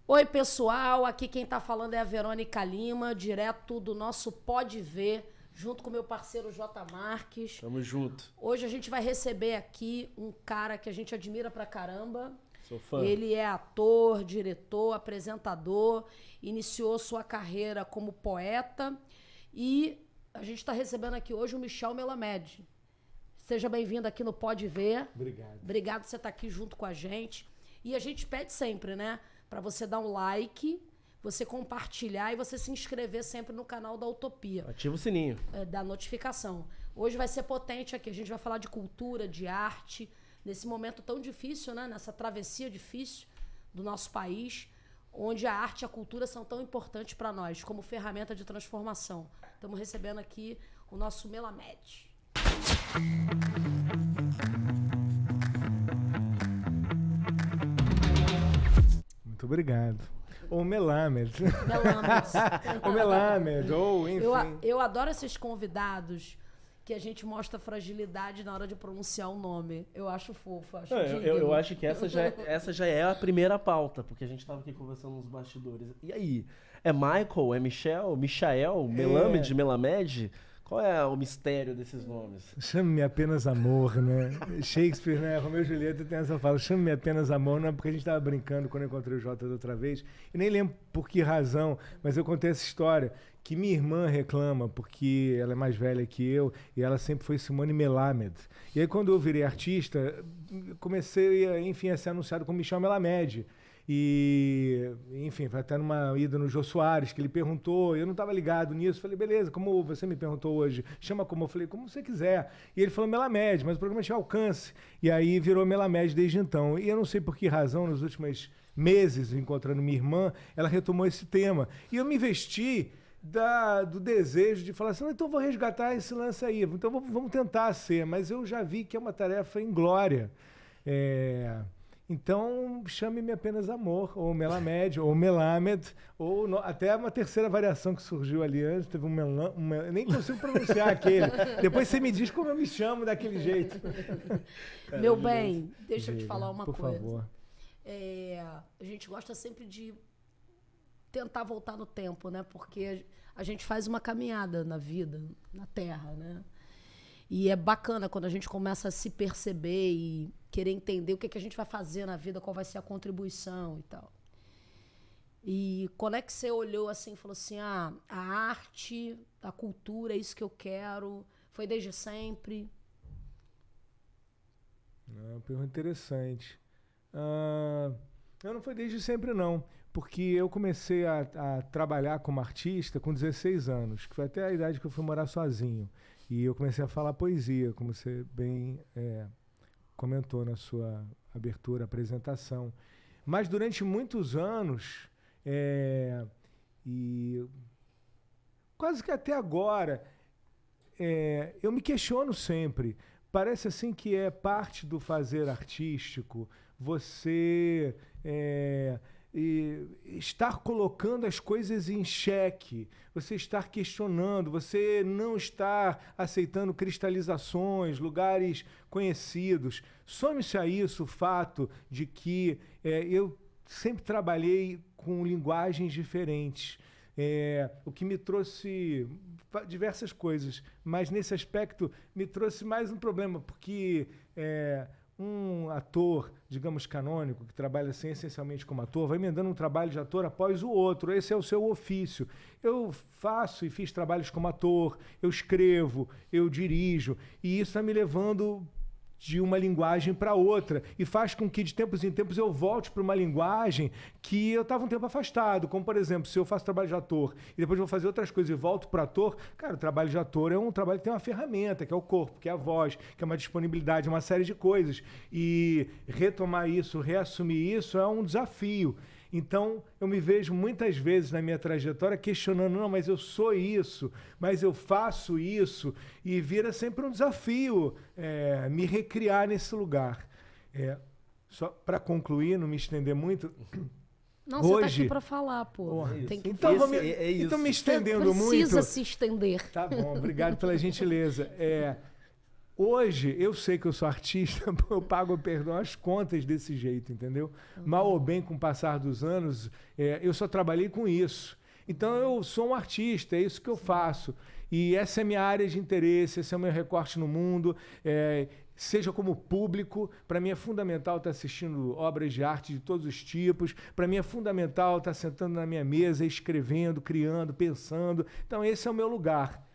Oi, pessoal, aqui quem tá falando é a Verônica Lima, direto do nosso Pode Ver, junto com meu parceiro J. Marques. Tamo junto. Hoje a gente vai receber aqui um cara que a gente admira pra caramba. Sou fã. Ele é ator, diretor, apresentador, iniciou sua carreira como poeta e a gente está recebendo aqui hoje o Michel Melamed. Seja bem-vindo aqui no Pode Ver. Obrigado. Obrigado por você estar aqui junto com a gente. E a gente pede sempre, né? Para você dar um like, você compartilhar e você se inscrever sempre no canal da Utopia. Ativa o sininho. Da notificação. Hoje vai ser potente aqui. A gente vai falar de cultura, de arte, nesse momento tão difícil, né? Nessa travessia difícil do nosso país, onde a arte e a cultura são tão importantes para nós, como ferramenta de transformação. Estamos recebendo aqui o nosso Melamed. Muito obrigado. Ou Melamed. Melamed. Ou Melamed, ou enfim. Eu adoro esses convidados que a gente mostra fragilidade na hora de pronunciar o nome. Eu acho fofo, acho eu acho que essa já é a primeira pauta, porque a gente estava aqui conversando nos bastidores. E aí? É Michael? É Michel? Michael? Melamed? Melamed? Qual é o mistério desses nomes? Chame-me apenas amor, né? Shakespeare, né? Romeu e Julieta tem essa fala, chame-me apenas amor, não é porque a gente estava brincando quando eu encontrei o Jota da outra vez, e nem lembro por que razão, mas eu contei essa história, que minha irmã reclama, porque ela é mais velha que eu, e ela sempre foi Simone Melamed. E aí quando eu virei artista, comecei, enfim, a ser anunciado como Michel Melamed. E, enfim, foi até numa ida no Jô Soares, que ele perguntou, eu não estava ligado nisso, falei, beleza, como você me perguntou hoje, chama como? Eu falei, como você quiser. E ele falou Melamed, mas o programa tinha alcance. E aí virou Melamed desde então. E eu não sei por que razão, nos últimos meses, encontrando minha irmã, ela retomou esse tema. E eu me investi do desejo de falar assim, então vou resgatar esse lance aí, então vamos tentar ser, mas eu já vi que é uma tarefa inglória. Então, chame-me apenas amor, ou Melamed, ou Melamed, ou até uma terceira variação que surgiu ali antes, teve nem consigo pronunciar aquele. Depois você me diz como eu me chamo daquele jeito. Meu bem, deixa eu te falar uma coisa. Por favor. A gente gosta sempre de tentar voltar no tempo, né? Porque a gente faz uma caminhada na vida, na Terra, né? E é bacana quando a gente começa a se perceber e querer entender o que a gente vai fazer na vida, qual vai ser a contribuição e tal. E quando é que você olhou assim e falou assim, a arte, a cultura, é isso que eu quero, foi desde sempre? Uma pergunta interessante. Não foi desde sempre não, porque eu comecei a trabalhar como artista com 16 anos, que foi até a idade que eu fui morar sozinho. E eu comecei a falar poesia, como você bem comentou na sua abertura, apresentação. Mas durante muitos anos, e quase que até agora, eu me questiono sempre. Parece assim que é parte do fazer artístico você estar colocando as coisas em xeque, você estar questionando, você não estar aceitando cristalizações, lugares conhecidos. Some-se a isso o fato de que eu sempre trabalhei com linguagens diferentes. O que me trouxe diversas coisas, mas nesse aspecto me trouxe mais um problema, porque um ator, digamos, canônico, que trabalha assim, essencialmente como ator, vai emendando um trabalho de ator após o outro. Esse é o seu ofício. Eu faço e fiz trabalhos como ator, eu escrevo, eu dirijo, e isso está me levando de uma linguagem para outra, e faz com que de tempos em tempos eu volte para uma linguagem que eu estava um tempo afastado, como por exemplo, se eu faço trabalho de ator e depois vou fazer outras coisas e volto para ator, cara, o trabalho de ator é um trabalho que tem uma ferramenta, que é o corpo, que é a voz, que é uma disponibilidade, uma série de coisas, e retomar isso, reassumir isso é um desafio. Então, eu me vejo muitas vezes na minha trajetória questionando, não, mas eu sou isso, mas eu faço isso, e vira sempre um desafio me recriar nesse lugar. Só para concluir, não me estender muito... Não, você tá aqui para falar, pô. Tem que... Então, me estendendo muito... Precisa se estender. Tá bom, obrigado pela gentileza. Hoje, eu sei que eu sou artista, eu pago, perdão, as contas desse jeito, entendeu? Mal ou bem, com o passar dos anos, eu só trabalhei com isso. Então, eu sou um artista, é isso que eu faço. E essa é a minha área de interesse, esse é o meu recorte no mundo. Seja como público, para mim é fundamental estar assistindo obras de arte de todos os tipos. Para mim é fundamental estar sentando na minha mesa, escrevendo, criando, pensando. Então, esse é o meu lugar.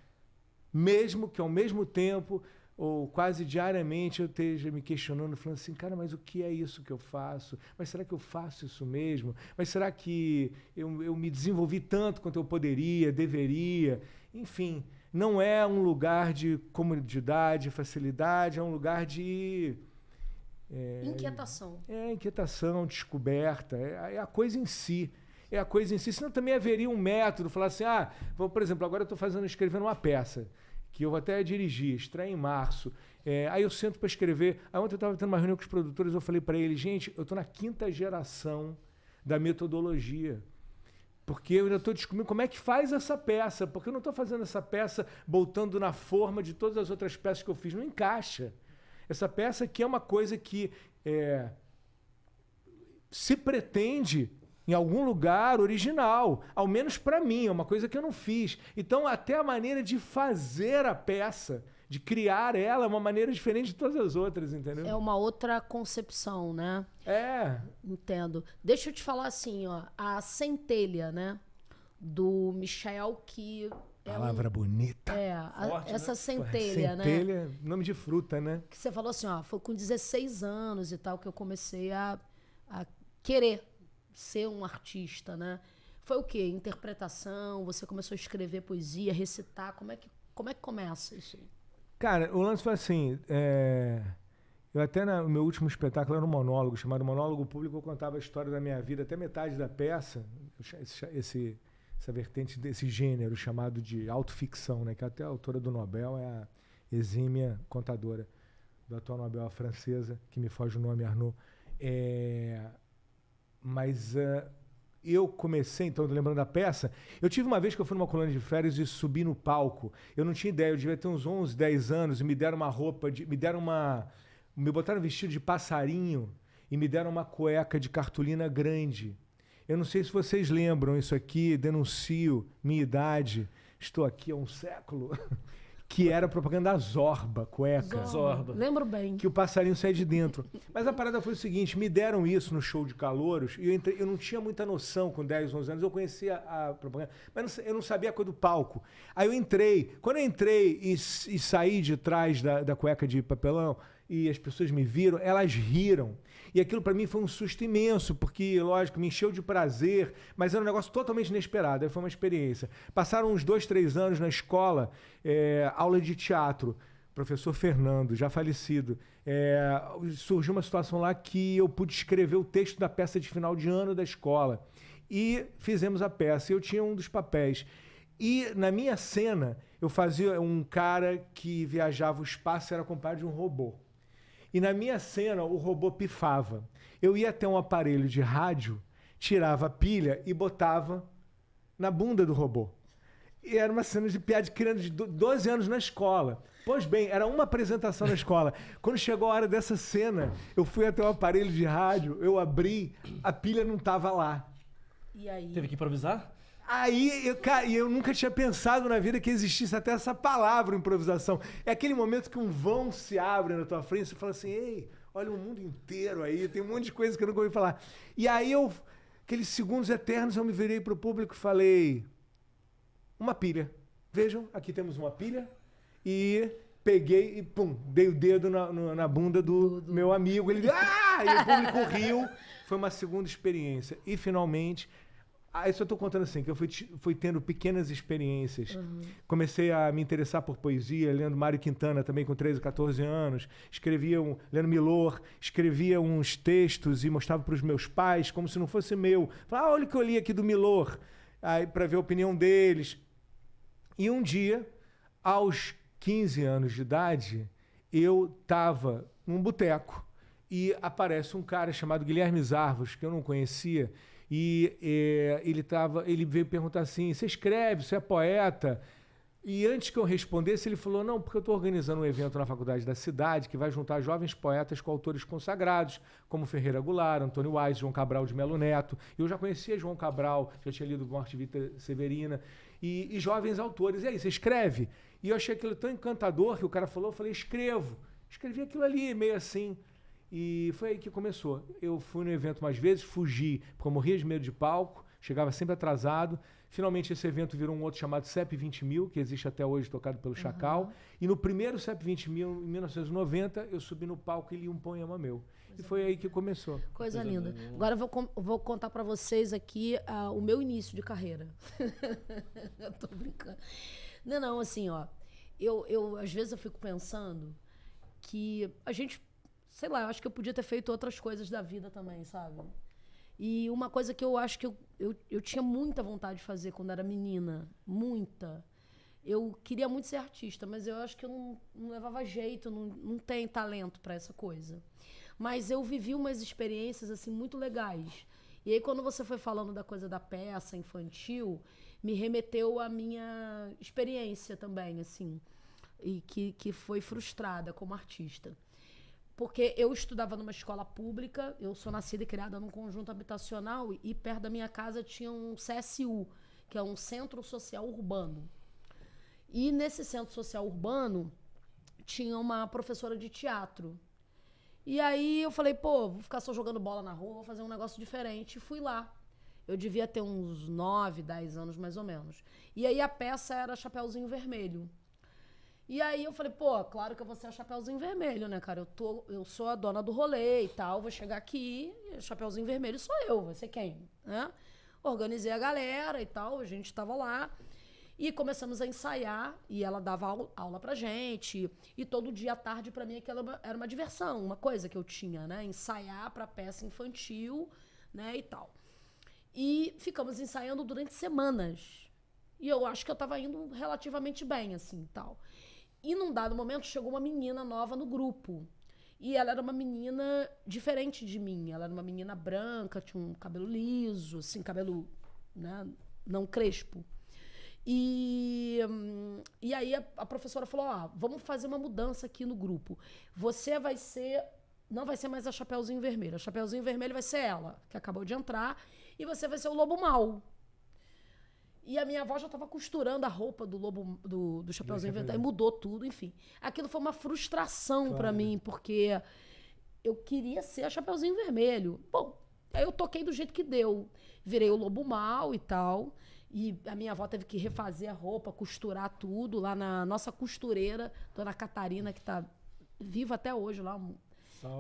Mesmo que, ao mesmo tempo, ou quase diariamente, eu esteja me questionando, falando assim, cara, mas o que é isso que eu faço? Mas será que eu faço isso mesmo? Mas será que eu me desenvolvi tanto quanto eu poderia, deveria? Enfim, não é um lugar de comodidade, facilidade, é um lugar de... Inquietação. Inquietação, descoberta, é a coisa em si. É a coisa em si, senão também haveria um método, falar assim, por exemplo, agora eu estou escrevendo uma peça, que eu vou até dirigir, estreia em março. Aí eu sento para escrever. Aí ontem eu estava tendo uma reunião com os produtores, eu falei para eles, gente, eu estou na 5ª geração da metodologia. Porque eu ainda estou descobrindo como é que faz essa peça. Porque eu não estou fazendo essa peça botando na forma de todas as outras peças que eu fiz. Não encaixa. Essa peça aqui é uma coisa que se pretende em algum lugar original, ao menos para mim, é uma coisa que eu não fiz. Então, até a maneira de fazer a peça, de criar ela, é uma maneira diferente de todas as outras, entendeu? É uma outra concepção, né? Entendo. Deixa eu te falar assim, ó, a Centelha, né, do Michel, que... Palavra bonita. Forte, essa centelha, né? Centelha, nome de fruta, né? Que você falou assim, ó, foi com 16 anos e tal que eu comecei a querer ser um artista, né? Foi o quê? Interpretação? Você começou a escrever poesia, recitar? Como é que começa isso aí? Cara, o lance foi assim, eu até no meu último espetáculo era um monólogo, chamado Monólogo Público, eu contava a história da minha vida, até metade da peça, essa vertente desse gênero chamado de autoficção, né? Que até a autora do Nobel é a exímia contadora do atual Nobel, a francesa, que me foge o nome, Arnaud. Mas eu comecei, então, lembrando da peça, eu tive uma vez que eu fui numa colônia de férias e subi no palco. Eu não tinha ideia, eu devia ter uns 11, 10 anos, e me deram uma roupa, me botaram um vestido de passarinho e me deram uma cueca de cartolina grande. Eu não sei se vocês lembram isso aqui, denuncio minha idade, estou aqui há um século, que era a propaganda da Zorba, cueca. Zorba. Lembro bem. Que o passarinho sai de dentro. Mas a parada foi o seguinte, me deram isso no show de calouros, e eu não tinha muita noção com 10, 11 anos, eu conhecia a propaganda, mas eu não sabia a coisa do palco. Aí eu entrei, quando eu entrei e saí de trás da cueca de papelão, e as pessoas me viram, elas riram. E aquilo para mim foi um susto imenso, porque, lógico, me encheu de prazer, mas era um negócio totalmente inesperado. Aí foi uma experiência. Passaram uns 2, 3 anos na escola, aula de teatro. Professor Fernando, já falecido. Surgiu uma situação lá que eu pude escrever o texto da peça de final de ano da escola. E fizemos a peça. Eu tinha um dos papéis. E na minha cena, eu fazia um cara que viajava o espaço e era compadre de um robô. E na minha cena, o robô pifava. Eu ia até um aparelho de rádio, tirava a pilha e botava na bunda do robô. E era uma cena de piada de criança de 12 anos na escola. Pois bem, era uma apresentação na escola. Quando chegou a hora dessa cena, eu fui até o aparelho de rádio, eu abri, a pilha não estava lá. E aí? Teve que improvisar? Aí, eu nunca tinha pensado na vida que existisse até essa palavra, improvisação. É aquele momento que um vão se abre na tua frente e você fala assim, ei, olha o mundo inteiro aí, tem um monte de coisa que eu nunca ouvi falar. E aí, aqueles segundos eternos, eu me virei pro público e falei, uma pilha. Vejam, aqui temos uma pilha. E peguei e, pum, dei o dedo na bunda do meu amigo. Ele, e o público riu. Foi uma segunda experiência. E, finalmente... isso eu estou contando assim, que eu fui tendo pequenas experiências. Uhum. Comecei a me interessar por poesia, lendo Mário Quintana também com 13, 14 anos. Lendo Milor, escrevia uns textos e mostrava para os meus pais, como se não fosse meu. Falava, olha o que eu li aqui do Milor, para ver a opinião deles. E um dia, aos 15 anos de idade, eu estava num boteco e aparece um cara chamado Guilherme Zarvos, que eu não conhecia, e ele veio perguntar assim, você escreve, você é poeta? E antes que eu respondesse, ele falou, não, porque eu estou organizando um evento na faculdade da cidade que vai juntar jovens poetas com autores consagrados, como Ferreira Goulart, Antônio Wise, João Cabral de Melo Neto. Eu já conhecia João Cabral, já tinha lido Morte Vita Severina, e jovens autores. E aí, você escreve? E eu achei aquilo tão encantador que o cara falou, eu falei, escrevo. Escrevi aquilo ali, meio assim. E foi aí que começou. Eu fui no evento mais vezes, fugi, porque eu morria de medo de palco, chegava sempre atrasado. Finalmente esse evento virou um outro chamado CEP 20.000, que existe até hoje, tocado pelo Chacal. E no primeiro CEP 20.000, em 1990, eu subi no palco e li um poema meu. E foi aí que começou. Coisa linda. Agora eu vou contar pra vocês aqui o meu início de carreira. Eu tô brincando. Não, assim, ó. Eu às vezes eu fico pensando que a gente, sei lá, eu acho que eu podia ter feito outras coisas da vida também, sabe? E uma coisa que eu acho que eu tinha muita vontade de fazer quando era menina, muita. Eu queria muito ser artista, mas eu acho que eu não levava jeito, não tenho talento para essa coisa. Mas eu vivi umas experiências assim muito legais. E aí quando você foi falando da coisa da peça infantil, me remeteu à minha experiência também, assim, e que foi frustrada como artista. Porque eu estudava numa escola pública, eu sou nascida e criada num conjunto habitacional e perto da minha casa tinha um CSU, que é um Centro Social Urbano. E nesse Centro Social Urbano tinha uma professora de teatro. E aí eu falei, pô, vou ficar só jogando bola na rua, vou fazer um negócio diferente. E fui lá. Eu devia ter uns 9, 10 anos mais ou menos. E aí a peça era Chapeuzinho Vermelho. E aí eu falei, pô, claro que eu vou ser a Chapeuzinho Vermelho, né, cara? Eu sou a dona do rolê e tal, vou chegar aqui, Chapeuzinho Vermelho sou eu, vai ser quem? Né? Organizei a galera e tal, a gente tava lá. E começamos a ensaiar, e ela dava aula pra gente. E todo dia à tarde, pra mim, aquela era uma diversão, uma coisa que eu tinha, né? Ensaiar pra peça infantil, né, e tal. E ficamos ensaiando durante semanas. E eu acho que eu tava indo relativamente bem, assim, tal. E num dado momento chegou uma menina nova no grupo. E ela era uma menina diferente de mim. Ela era uma menina branca, tinha um cabelo liso, assim, cabelo, né, não crespo. E aí a professora falou, ó, vamos fazer uma mudança aqui no grupo. Você vai ser, não vai ser mais a Chapeuzinho Vermelho. A Chapeuzinho Vermelho vai ser ela, que acabou de entrar, e você vai ser o Lobo Mau. E a minha avó já estava costurando a roupa do lobo do Chapeuzinho Vermelho, e mudou tudo, enfim. Aquilo foi uma frustração para mim, porque eu queria ser a Chapeuzinho Vermelho. Bom, aí eu toquei do jeito que deu. Virei o Lobo Mau e tal. E a minha avó teve que refazer a roupa, costurar tudo lá na nossa costureira, Dona Catarina, que está viva até hoje lá,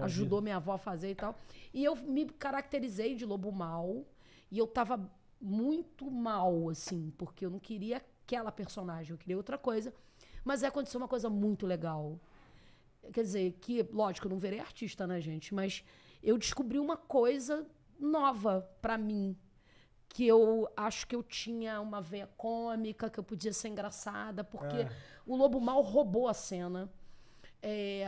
ajudou minha avó a fazer e tal. E eu me caracterizei de Lobo Mau, e eu tava muito mal, assim, porque eu não queria aquela personagem, eu queria outra coisa. Mas aí aconteceu uma coisa muito legal. Quer dizer, que, lógico, eu não virei artista, né, gente? Mas eu descobri uma coisa nova pra mim, que eu acho que eu tinha uma veia cômica, que eu podia ser engraçada, porque o Lobo Mau roubou a cena.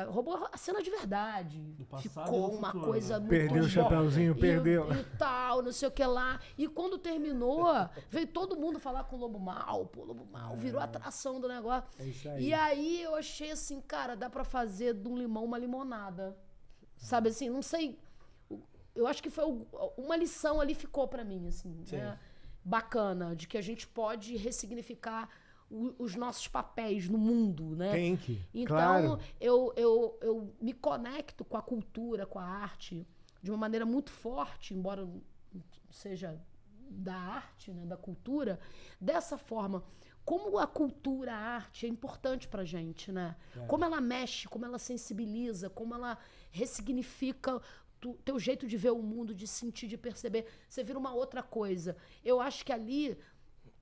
Roubou a cena de verdade. Ficou uma coisa muito... Perdeu o Chapeuzinho, perdeu. E tal, não sei o que lá. E quando terminou, veio todo mundo falar com o Lobo Mau. Pô, o Lobo Mau virou atração do negócio. É isso aí. E aí eu achei assim, cara, dá pra fazer de um limão uma limonada. Sabe assim, não sei... Eu acho que foi uma lição ali ficou pra mim, assim, né? Bacana, de que a gente pode ressignificar os nossos papéis no mundo, né? Tem que, então, claro. eu me conecto com a cultura, com a arte, de uma maneira muito forte, embora não seja da arte, né, da cultura, dessa forma. Como a cultura, a arte é importante pra gente, né? Como ela mexe, como ela sensibiliza, como ela ressignifica teu jeito de ver o mundo, de sentir, de perceber. Você vira uma outra coisa. Eu acho que ali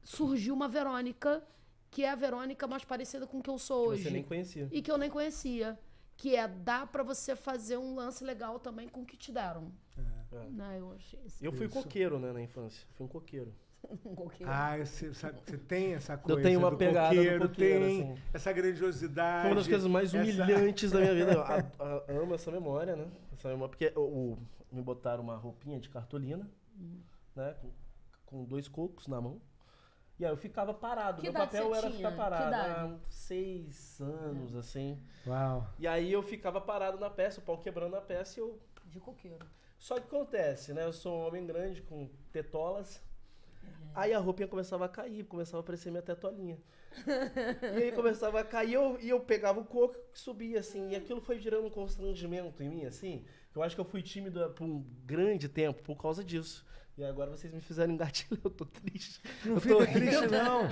surgiu uma Verônica, que é a Verônica mais parecida com o que eu sou hoje. Que você nem conhecia. E que eu nem conhecia. Que dá pra você fazer um lance legal também com o que te deram. Né, eu achei assim. Eu fui coqueiro, né, na infância. Fui um coqueiro. Você tem essa coisa. Eu tenho uma pegada do coqueiro, tem assim. essa grandiosidade. Foi uma das coisas mais humilhantes da minha vida. Eu amo essa memória, né? Essa memória, porque me botaram uma roupinha de cartolina, né? Com 2 cocos na mão. E aí eu ficava parado. Que Meu idade papel você era tinha? ficar parado. Que idade? Há uns 6 anos, assim. Uau. E aí eu ficava parado na peça, o pau quebrando a peça e eu... De coqueiro. Só que acontece, né? Eu sou um homem grande, com tetolas. Aí a roupinha começava a cair, começava a aparecer minha tetolinha. E aí começava a cair e eu pegava o coco e subia, assim. E aquilo foi gerando um constrangimento em mim, assim. Eu acho que eu fui tímido por um grande tempo por causa disso. E agora vocês me fizeram engatilhar, eu tô triste. Não eu fica tô triste, não.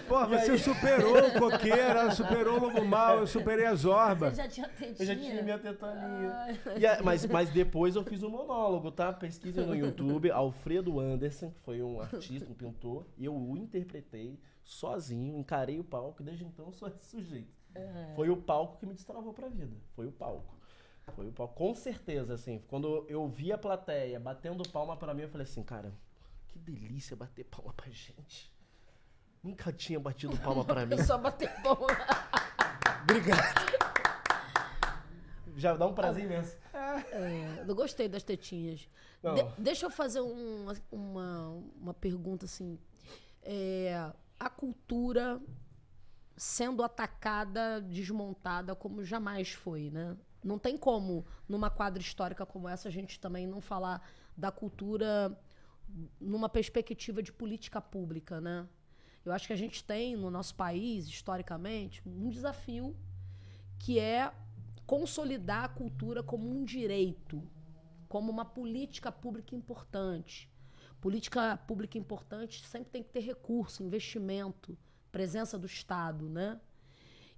Pô, você superou o coqueiro, superou o lobo mal, eu superei a zorba. Você já tinha tetinha? Eu já tinha minha tetolinha. Ai. Mas depois eu fiz um monólogo, tá? Pesquisem no YouTube, Alfredo Anderson, que foi um artista, um pintor, e eu o interpretei sozinho, encarei o palco, e desde então eu sou esse sujeito. Foi o palco que me destravou pra vida. Foi o palco. Com certeza, assim, quando eu vi a plateia batendo palma pra mim, eu falei assim, cara, que delícia bater palma pra gente. Nunca tinha batido palma pra mim. Só bater palma. Obrigado. Já dá um prazer imenso. Eu gostei das tetinhas. Não. Deixa eu fazer uma pergunta assim. A cultura sendo atacada, desmontada como jamais foi, né? Não tem como, numa quadra histórica como essa, a gente também não falar da cultura numa perspectiva de política pública, né? Eu acho que a gente tem, no nosso país, historicamente, um desafio que é consolidar a cultura como um direito, como uma política pública importante. Política pública importante sempre tem que ter recurso, investimento, presença do Estado, né?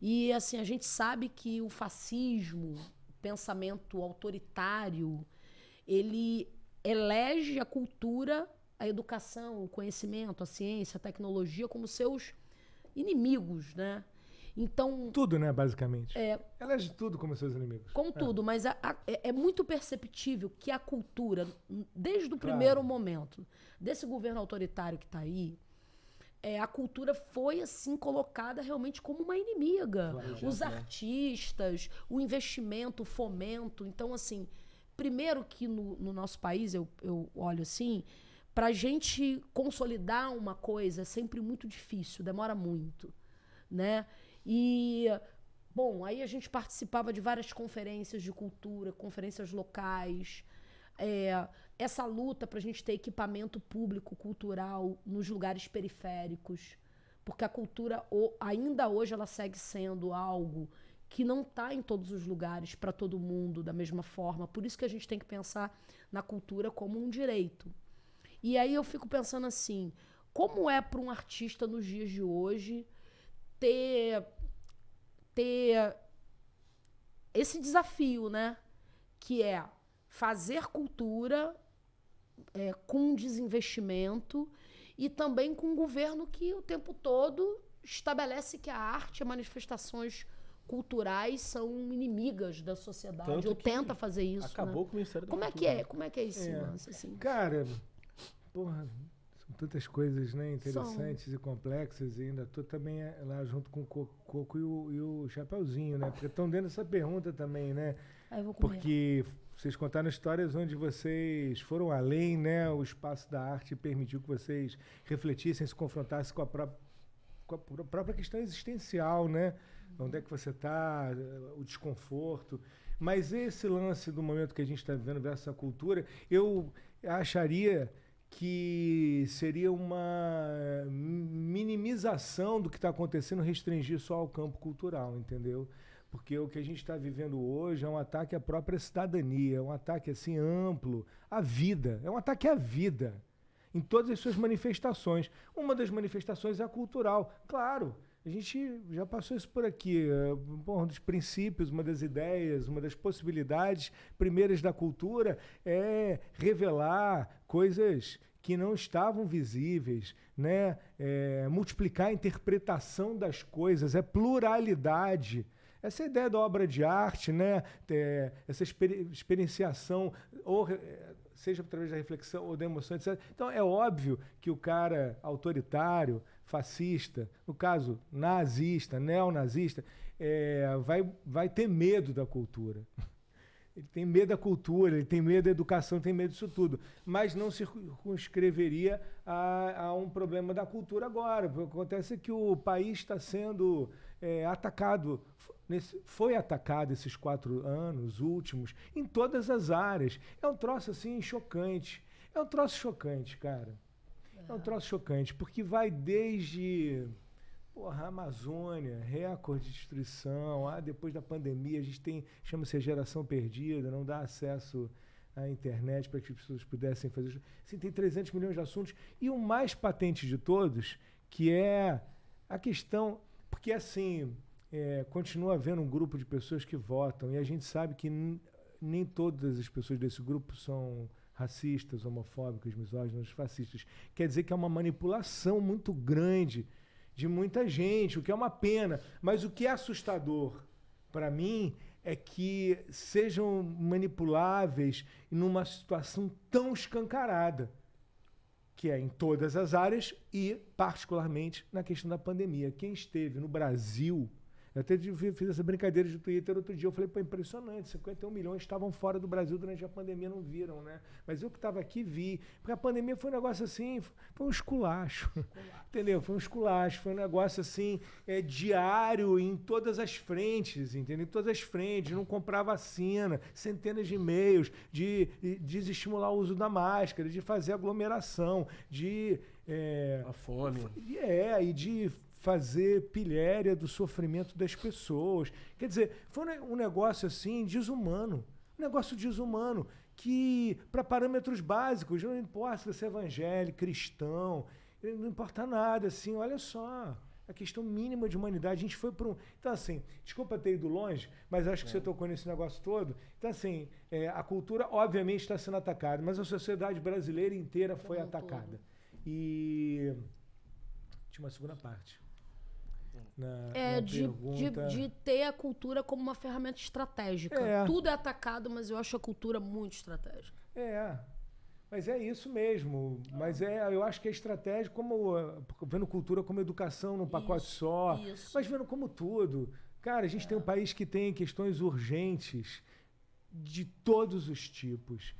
E, assim, a gente sabe que o fascismo, o pensamento autoritário, ele elege a cultura, a educação, o conhecimento, a ciência, a tecnologia como seus inimigos, né? Então... Tudo, né, basicamente. Elege tudo como seus inimigos. Contudo, mas é muito perceptível que a cultura, desde o primeiro momento desse governo autoritário que está aí, a cultura foi, assim, colocada realmente como uma inimiga. Os artistas, o investimento, o fomento. Então, assim, primeiro que no nosso país, eu olho assim, para a gente consolidar uma coisa é sempre muito difícil, demora muito, né? E, bom, aí a gente participava de várias conferências de cultura, conferências locais. Essa luta para a gente ter equipamento público, cultural, nos lugares periféricos. Porque a cultura, ainda hoje, ela segue sendo algo que não está em todos os lugares, para todo mundo, da mesma forma. Por isso que a gente tem que pensar na cultura como um direito. E aí eu fico pensando assim, como é para um artista nos dias de hoje ter esse desafio, né? Que é fazer cultura com desinvestimento e também com um governo que o tempo todo estabelece que a arte e manifestações culturais são inimigas da sociedade. Tanto Ou que tenta fazer isso. acabou né? com o Ministério da Como é Cultura. que é? Como é que é esse lance, assim? Cara, porra, são tantas coisas, né, interessantes e complexas, e ainda tô também lá junto com o Coco e o Chapeuzinho, né? Porque estão dentro dessa pergunta também, né? Aí eu vou comer. Porque vocês contaram histórias onde vocês foram além, né? O espaço da arte permitiu que vocês refletissem, se confrontassem com a própria questão existencial, né? Onde é que você está, o desconforto. Mas esse lance do momento que a gente está vivendo versus a cultura, eu acharia que seria uma minimização do que está acontecendo, restringir só ao campo cultural, entendeu? Porque o que a gente está vivendo hoje é um ataque à própria cidadania, é um ataque assim amplo à vida, é um ataque à vida, em todas as suas manifestações. Uma das manifestações é a cultural, claro. A gente já passou isso por aqui. Um dos princípios, uma das ideias, uma das possibilidades primeiras da cultura é revelar coisas que não estavam visíveis, né? Multiplicar a interpretação das coisas, pluralidade. Essa é a ideia da obra de arte, né? Essa experienciação, ou seja através da reflexão ou da emoção, etc. Então, é óbvio que o cara autoritário, fascista, no caso nazista, neonazista, vai ter medo da cultura. Ele tem medo da cultura, ele tem medo da educação, tem medo disso tudo. Mas não circunscreveria a um problema da cultura agora. O que acontece é que o país está sendo atacado, foi atacado esses 4 anos últimos, em todas as áreas. É um troço assim chocante. É um troço chocante, cara. É um troço chocante, porque vai desde... Porra, Amazônia, recorde de destruição. Depois da pandemia, a gente tem, chama-se a geração perdida, não dá acesso à internet para que as pessoas pudessem fazer isso. Assim, tem 300 milhões de assuntos. E o mais patente de todos, que é a questão... Porque, assim, continua havendo um grupo de pessoas que votam, e a gente sabe que nem todas as pessoas desse grupo são racistas, homofóbicas, misóginas, fascistas. Quer dizer que é uma manipulação muito grande de muita gente, o que é uma pena. Mas o que é assustador para mim é que sejam manipuláveis numa situação tão escancarada, que é em todas as áreas e particularmente na questão da pandemia. Quem esteve no Brasil... Eu até fiz essa brincadeira de Twitter outro dia. Eu falei, pô, impressionante, 51 milhões estavam fora do Brasil durante a pandemia, não viram, né? Mas eu que estava aqui vi. Porque a pandemia foi um negócio assim, foi um esculacho. Entendeu? Foi um esculacho, foi um negócio assim, diário em todas as frentes, entendeu? Em todas as frentes, não comprar vacina, centenas de e-mails, de desestimular o uso da máscara, de fazer aglomeração, a fome. E de fazer pilhéria do sofrimento das pessoas. Quer dizer, foi um negócio assim desumano. Um negócio desumano que, para parâmetros básicos, não importa se você é evangélico, cristão, não importa nada, assim, olha só. A questão mínima de humanidade, a gente foi para um... Então, assim, desculpa ter ido longe, mas acho que você tocou nesse negócio todo. Então, assim, a cultura, obviamente, está sendo atacada, mas a sociedade brasileira inteira foi atacada. E... tinha uma segunda parte. De ter a cultura como uma ferramenta estratégica. Tudo é atacado, mas eu acho a cultura muito estratégica. Mas é isso mesmo. Mas eu acho que é estratégico, vendo cultura como educação num pacote só, mas vendo como tudo. Cara, a gente tem um país que tem questões urgentes de todos os tipos.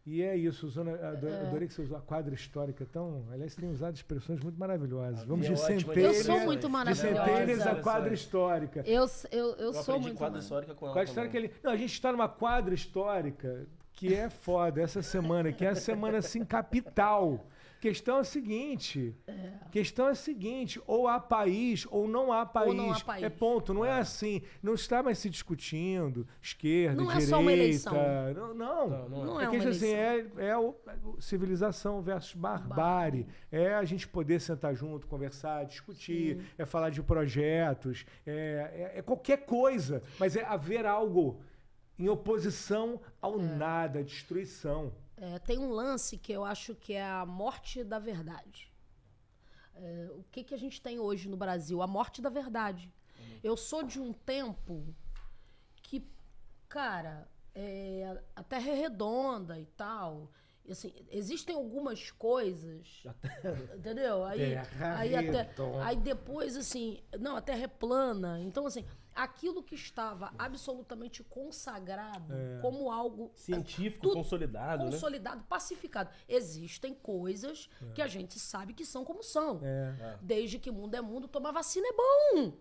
E é isso, adorei que você usou a quadra histórica tão... Aliás, você tem usado expressões muito maravilhosas. Vamos de centelhas. Eu sou muito maravilhosa. De centelhas a quadra histórica. Eu sou muito quadra histórica com ela. Quadra histórica Não, a gente está numa quadra histórica que é foda essa semana, que é a semana assim capital. Questão é a seguinte, ou há país ou não há país. Ou não há país. É ponto, não é assim. Não está mais se discutindo esquerda, não direita. Não é só uma eleição. Não é uma eleição. Assim, civilização versus barbárie. É a gente poder sentar junto, conversar, discutir, é falar de projetos, é qualquer coisa, mas é haver algo em oposição ao nada, à destruição. Tem um lance que eu acho que é a morte da verdade. O que a gente tem hoje no Brasil? A morte da verdade. Eu sou de um tempo que, cara, a Terra é redonda e tal. E, assim, existem algumas coisas, entendeu? Aí depois, assim, não, a Terra é plana. Então, assim, aquilo que estava absolutamente consagrado como algo científico, consolidado, pacificado. Existem coisas que a gente sabe que são como são. Desde que mundo é mundo, tomar vacina é bom.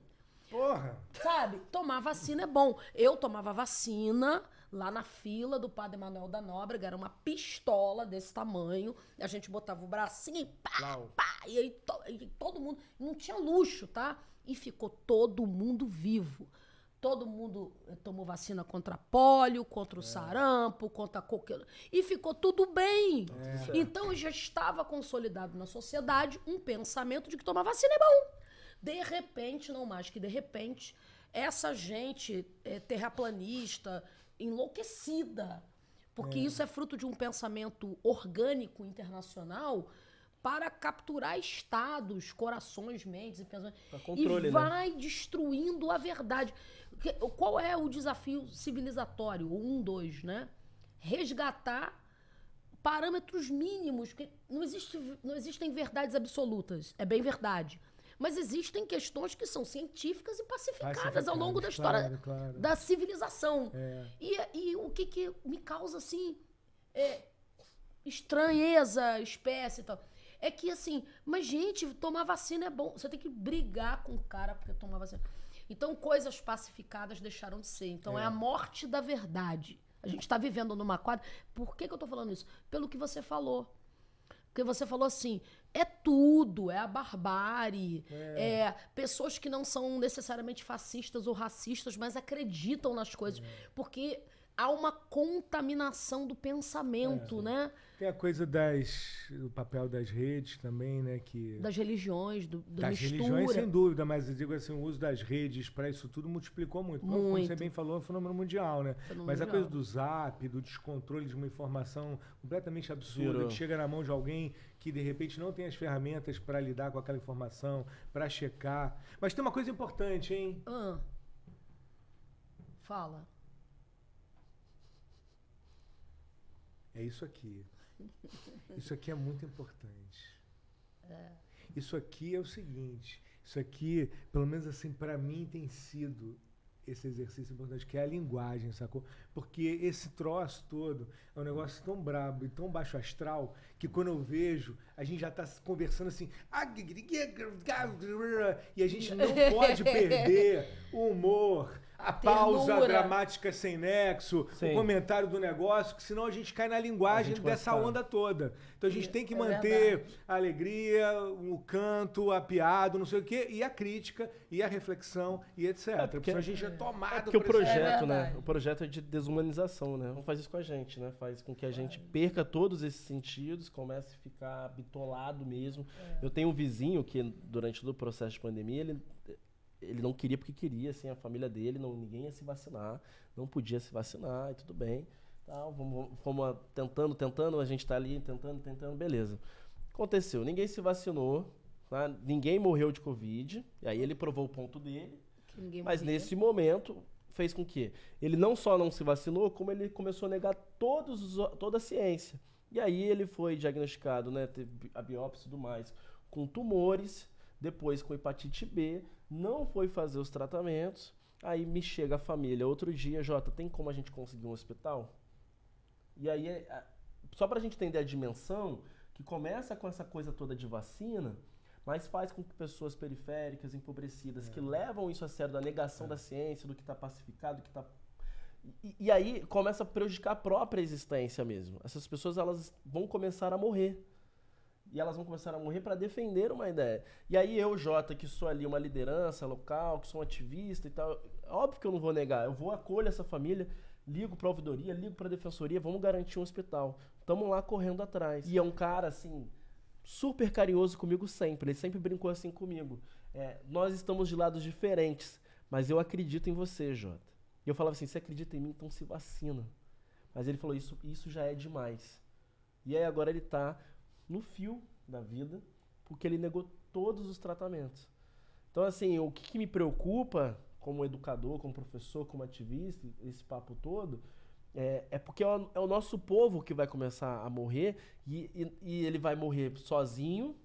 Porra! Sabe? Tomar vacina é bom. Eu tomava vacina lá na fila do Padre Manuel da Nóbrega, era uma pistola desse tamanho, a gente botava o bracinho e pá, e aí todo mundo, não tinha luxo, tá? E ficou todo mundo vivo. Todo mundo tomou vacina contra pólio, contra o sarampo, contra qualquer... E ficou tudo bem. Então já estava consolidado na sociedade um pensamento de que tomar vacina é bom. De repente, não mais que de repente, essa gente terraplanista, enlouquecida, porque isso é fruto de um pensamento orgânico internacional para capturar estados, corações, mentes e pensamentos. Controle, e vai destruindo a verdade. Qual é o desafio civilizatório? O 1, 2, né? Resgatar parâmetros mínimos, porque não existem verdades absolutas, é bem verdade. Mas existem questões que são científicas e pacificadas ao longo da Claro, história claro. da civilização. É. E o que me causa, assim, estranheza, espécie e tal, é que, assim, mas, gente, tomar vacina é bom. Você tem que brigar com o cara porque tomar vacina. Então, coisas pacificadas deixaram de ser. Então, é a morte da verdade. A gente está vivendo numa quadra. Por que eu tô falando isso? Pelo que você falou. Porque você falou assim, é tudo, é a barbárie, é pessoas que não são necessariamente fascistas ou racistas, mas acreditam nas coisas. Porque há uma contaminação do pensamento, né? Tem a coisa do papel das redes também, né? Das religiões, da das mistura. religiões, sem dúvida, mas eu digo assim, o uso das redes para isso tudo multiplicou muito. Como você bem falou, é um fenômeno mundial, né? Mas a coisa do zap, do descontrole de uma informação completamente absurda, que chega na mão de alguém que de repente não tem as ferramentas para lidar com aquela informação, para checar. Mas tem uma coisa importante, hein? Fala. É isso aqui. Isso aqui é muito importante. Isso aqui é o seguinte. Isso aqui, pelo menos assim, para mim tem sido esse exercício importante, que é a linguagem, sacou? Porque esse troço todo é um negócio tão brabo e tão baixo astral que quando eu vejo, a gente já tá conversando assim, e a gente não pode perder o humor, a pausa dramática sem nexo, o comentário do negócio, que senão a gente cai na linguagem dessa onda toda. Então a gente tem que manter a alegria, o canto, a piada, não sei o quê, e a crítica, e a reflexão, e etc. Porque senão a gente é tomado porque o projeto, né? O projeto é de desumanização, né? Não faz isso com a gente, né? Faz com que a gente perca todos esses sentidos, comece a ficar bitolado mesmo. Eu tenho um vizinho que, durante todo o processo de pandemia, ele não queria porque queria, assim, a família dele, ninguém ia se vacinar, não podia se vacinar e tudo bem. Tal, fomos tentando, a gente tá ali tentando, beleza. Aconteceu, ninguém se vacinou, tá? Ninguém morreu de Covid, e aí ele provou o ponto dele, mas nesse momento fez com que ele não só não se vacinou, como ele começou a negar toda a ciência. E aí ele foi diagnosticado, né, teve a biópsia e tudo mais, com tumores, depois com hepatite B, não foi fazer os tratamentos, aí me chega a família outro dia, Jota, tem como a gente conseguir um hospital? E aí, só pra gente entender a dimensão, que começa com essa coisa toda de vacina, mas faz com que pessoas periféricas, empobrecidas, que levam isso a sério, da negação da ciência, do que está pacificado, do que está... E aí começa a prejudicar a própria existência mesmo. Essas pessoas, elas vão começar a morrer. E elas vão começar a morrer para defender uma ideia. E aí eu, Jota, que sou ali uma liderança local, que sou um ativista e tal, óbvio que eu não vou negar. Eu vou acolher essa família, ligo para a ouvidoria, ligo para a defensoria, vamos garantir um hospital. Estamos lá correndo atrás. E é um cara, assim, super carinhoso comigo sempre. Ele sempre brincou assim comigo. Nós estamos de lados diferentes, mas eu acredito em você, Jota. E eu falava assim, você acredita em mim, então se vacina. Mas ele falou, isso já é demais. E aí agora ele tá no fio da vida, porque ele negou todos os tratamentos. Então, assim, o que me preocupa como educador, como professor, como ativista, esse papo todo, é porque é o nosso povo que vai começar a morrer e ele vai morrer sozinho,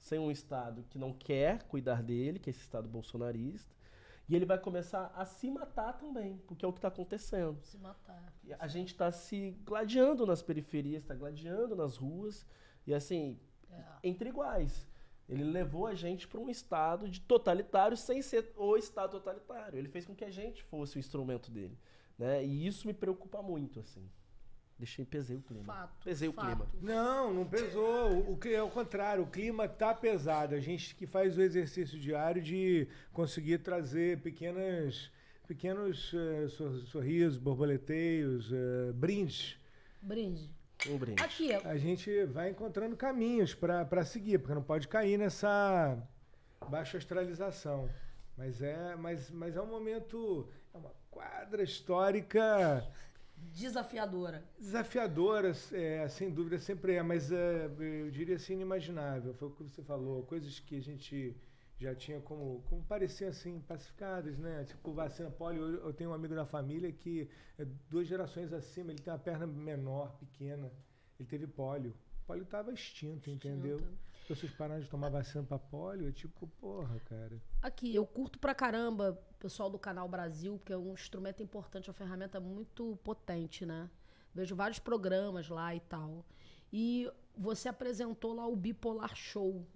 sem um Estado que não quer cuidar dele, que é esse Estado bolsonarista, e ele vai começar a se matar também, porque é o que está acontecendo. Se matar. A gente está se gladiando nas periferias, está gladiando nas ruas, e assim, entre iguais. Ele levou a gente para um estado de totalitário sem ser o estado totalitário. Ele fez com que a gente fosse o instrumento dele, né? E isso me preocupa muito, assim. Pesei o clima. O clima. Não pesou. É o contrário, o clima tá pesado. A gente que faz o exercício diário de conseguir trazer pequenos sorrisos, borboleteios, brindes. Um brinde. Aqui, a gente vai encontrando caminhos para seguir, porque não pode cair nessa baixa astralização. Mas é um momento, é uma quadra histórica desafiadora. Desafiadora, sem dúvida, sempre é, mas eu diria assim, inimaginável. Foi o que você falou, coisas que a gente já tinha como pareciam assim, pacificadas, né? Tipo, vacina polio, eu tenho um amigo da família que é 2 gerações acima, ele tem uma perna menor, pequena, ele teve polio pólio tava extinto, entendeu? As pessoas pararam de tomar vacina pra pólio, é tipo, porra, cara. Aqui, eu curto pra caramba o pessoal do Canal Brasil, porque é um instrumento importante, uma ferramenta muito potente, né? Vejo vários programas lá e tal. E você apresentou lá o Bipolar Show.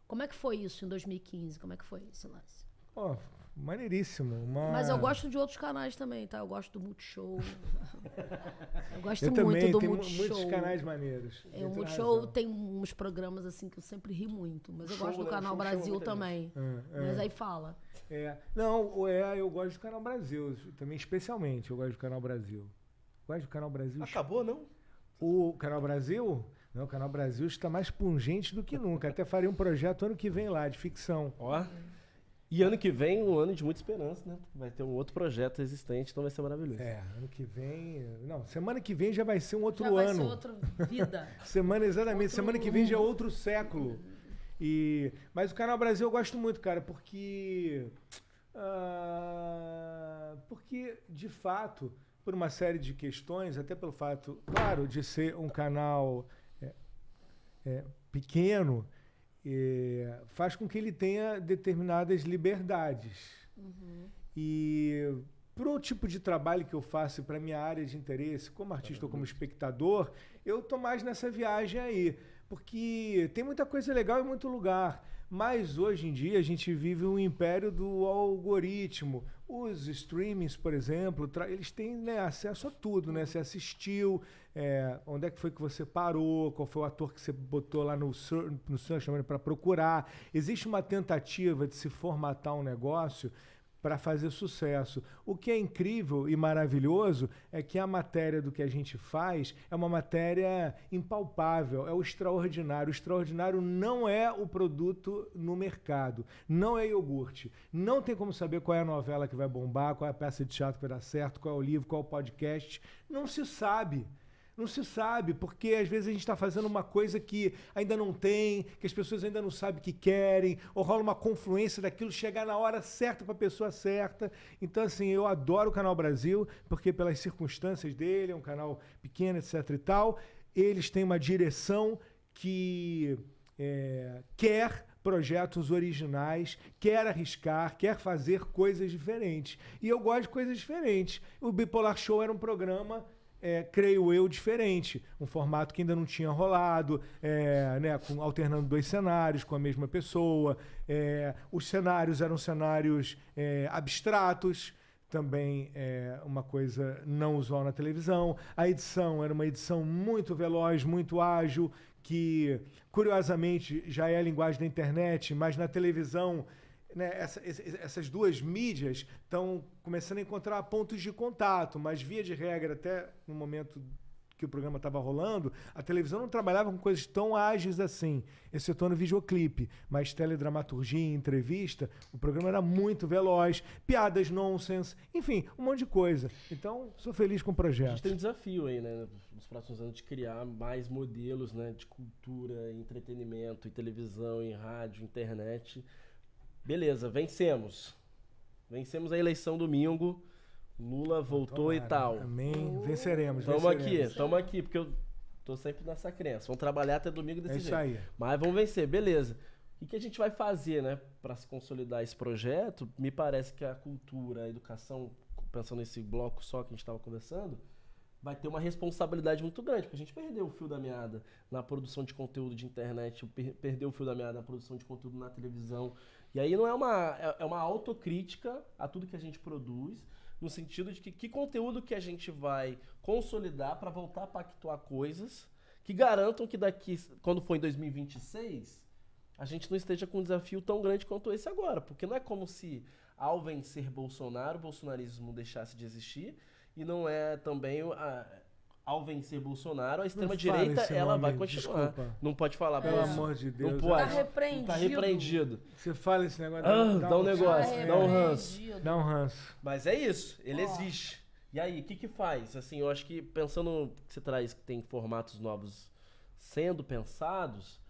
Como é que foi isso em 2015? Como é que foi esse lance? Ó, maneiríssimo. Mas eu gosto de outros canais também, tá? Eu gosto do Multishow. Eu gosto Eu muito também, do tem Multishow. muitos canais maneiros. O tem Multishow razão. tem uns programas assim que eu sempre ri muito. Mas eu Show, gosto do né? Canal Show chama Brasil muita também. Mas aí fala. Não, eu gosto do Canal Brasil, também especialmente eu gosto do Canal Brasil. Gosto do Canal Brasil. Acabou, não? O Canal Brasil? Não, o Canal Brasil está mais pungente do que nunca. Até farei um projeto ano que vem lá, de ficção. Ó. E ano que vem, um ano de muita esperança, né? Vai ter um outro projeto existente, então vai ser maravilhoso. Ano que vem... Não, semana que vem já vai ser um outro Já ano. vai ser outra vida. Exatamente. Semana que vem já é outro século. Mas o Canal Brasil eu gosto muito, cara, porque... porque, de fato, por uma série de questões, até pelo fato, claro, de ser um canal pequeno, faz com que ele tenha determinadas liberdades. E pro tipo de trabalho que eu faço, para minha área de interesse, como artista ou como espectador, eu tô mais nessa viagem aí. Porque tem muita coisa legal em muito lugar. Mas hoje em dia a gente vive um império do algoritmo. Os streamings, por exemplo, eles têm, né, acesso a tudo, né? Você assistiu, onde é que foi que você parou, qual foi o ator que você botou lá no search para procurar. Existe uma tentativa de se formatar um negócio para fazer sucesso. O que é incrível e maravilhoso é que a matéria do que a gente faz é uma matéria impalpável, é o extraordinário. O extraordinário não é o produto no mercado, não é iogurte. Não tem como saber qual é a novela que vai bombar, qual é a peça de teatro que vai dar certo, qual é o livro, qual é o podcast. Não se sabe. Não se sabe, porque às vezes a gente está fazendo uma coisa que ainda não tem, que as pessoas ainda não sabem o que querem, ou rola uma confluência daquilo chegar na hora certa para a pessoa certa. Então, assim, eu adoro o Canal Brasil, porque pelas circunstâncias dele, é um canal pequeno, etc e tal, eles têm uma direção que quer projetos originais, quer arriscar, quer fazer coisas diferentes. E eu gosto de coisas diferentes. O Bipolar Show era um programa... creio eu, diferente. Um formato que ainda não tinha rolado, né, alternando 2 cenários com a mesma pessoa. Os cenários eram cenários abstratos, também uma coisa não usual na televisão. A edição era uma edição muito veloz, muito ágil, que, curiosamente, já é a linguagem da internet, mas na televisão... Né, essas duas mídias estão começando a encontrar pontos de contato, mas via de regra, até no momento que o programa estava rolando, a televisão não trabalhava com coisas tão ágeis assim, excetuando videoclipe, mas teledramaturgia, entrevista, o programa era muito veloz, piadas nonsense, enfim, um monte de coisa. Então, sou feliz com o A projeto. gente tem um desafio aí, né, nos próximos anos, de criar mais modelos, né, de cultura, entretenimento, em televisão, em rádio, internet. Beleza, vencemos. Vencemos a eleição domingo. Lula voltou e tal. Amém. Venceremos. Tamo aqui, porque eu tô sempre nessa crença. Vamos trabalhar até domingo desse jeito. É isso aí. Mas vamos vencer, beleza. O que a gente vai fazer, né, para se consolidar esse projeto? Me parece que a cultura, a educação, pensando nesse bloco só que a gente estava conversando, vai ter uma responsabilidade muito grande, porque a gente perdeu o fio da meada na produção de conteúdo de internet, perdeu o fio da meada na produção de conteúdo na televisão. E aí não é uma autocrítica a tudo que a gente produz, no sentido de que conteúdo que a gente vai consolidar para voltar a pactuar coisas que garantam que daqui, quando for em 2026, a gente não esteja com um desafio tão grande quanto esse agora. Porque não é como se, ao vencer Bolsonaro, o bolsonarismo deixasse de existir, e não é também... ao vencer Bolsonaro, a extrema-direita, ela vai continuar. Desculpa. Não pode falar. Pelo amor de Deus. Não pode. Tá repreendido. Tá repreendido. Você fala esse negócio... Dá um negócio, Tá dá um ranço. repreendido. Dá um ranço. Mas é isso, ele existe. E aí, o que faz? Assim, eu acho que pensando que você traz que tem formatos novos sendo pensados,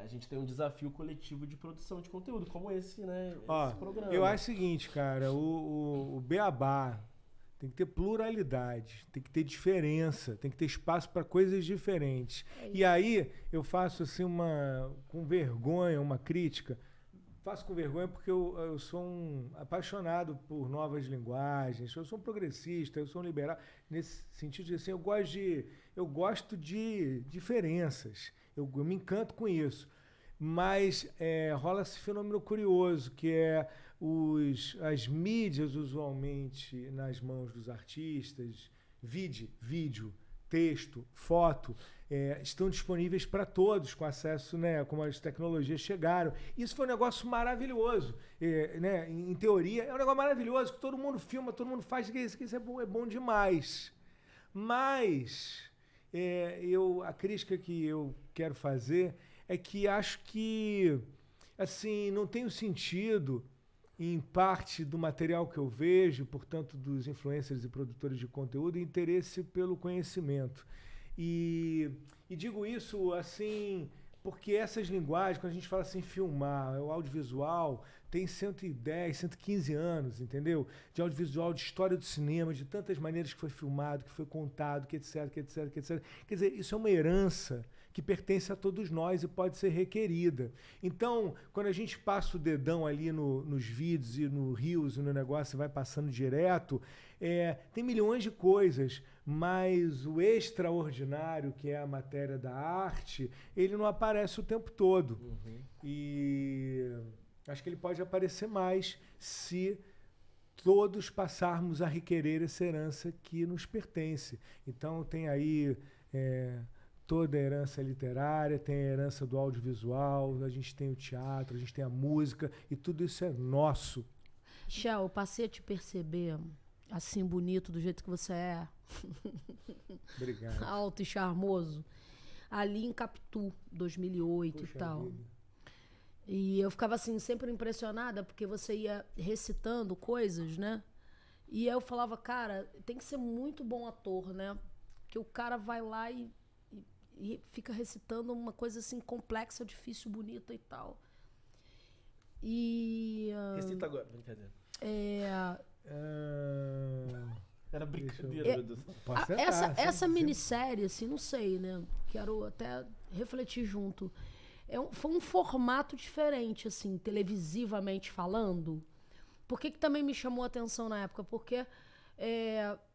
a gente tem um desafio coletivo de produção de conteúdo, como esse, né? Esse programa. Eu acho o seguinte, cara, o Beabá tem que ter pluralidade, tem que ter diferença, tem que ter espaço para coisas diferentes. E aí eu faço assim com vergonha, uma crítica. Faço com vergonha porque eu sou um apaixonado por novas linguagens, eu sou um progressista, eu sou um liberal. Nesse sentido de assim, eu gosto de diferenças, eu me encanto com isso. Mas rola esse fenômeno curioso, que é as mídias usualmente nas mãos dos artistas, vídeo, texto, foto, estão disponíveis para todos, com acesso, né, como as tecnologias chegaram. Isso foi um negócio maravilhoso. Né, em teoria, é um negócio maravilhoso, que todo mundo filma, todo mundo faz, que isso é bom demais. Mas a crítica que eu quero fazer é que acho que assim, não tem sentido, em parte do material que eu vejo, portanto, dos influencers e produtores de conteúdo, interesse pelo conhecimento. E digo isso assim, porque essas linguagens, quando a gente fala assim, filmar, o audiovisual tem 110, 115 anos, entendeu? De audiovisual, de história do cinema, de tantas maneiras que foi filmado, que foi contado, que etc, que etc, que etc. Quer dizer, isso é uma herança que pertence a todos nós e pode ser requerida. Então, quando a gente passa o dedão ali nos vídeos e no Reels e no negócio e vai passando direto, tem milhões de coisas, mas o extraordinário, que é a matéria da arte, ele não aparece o tempo todo. Uhum. E acho que ele pode aparecer mais se todos passarmos a requerer essa herança que nos pertence. Então, tem aí toda a herança literária, tem a herança do audiovisual, a gente tem o teatro, a gente tem a música, e tudo isso é nosso. Shell, eu passei a te perceber assim, bonito, do jeito que você é. Obrigado. Alto e charmoso. Ali em Capitu, 2008. Puxa, e tal. Vida. E eu ficava assim, sempre impressionada, porque você ia recitando coisas, né? E aí eu falava, cara, tem que ser muito bom ator, né? Porque o cara vai lá e fica recitando uma coisa assim complexa, difícil, bonita e tal. E... Recita agora, brincadeira. Era brincadeira, meu Deus. Essa minissérie, assim, não sei, né? Quero até refletir junto. Foi um formato diferente, assim, televisivamente falando. Por que também me chamou a atenção na época? Porque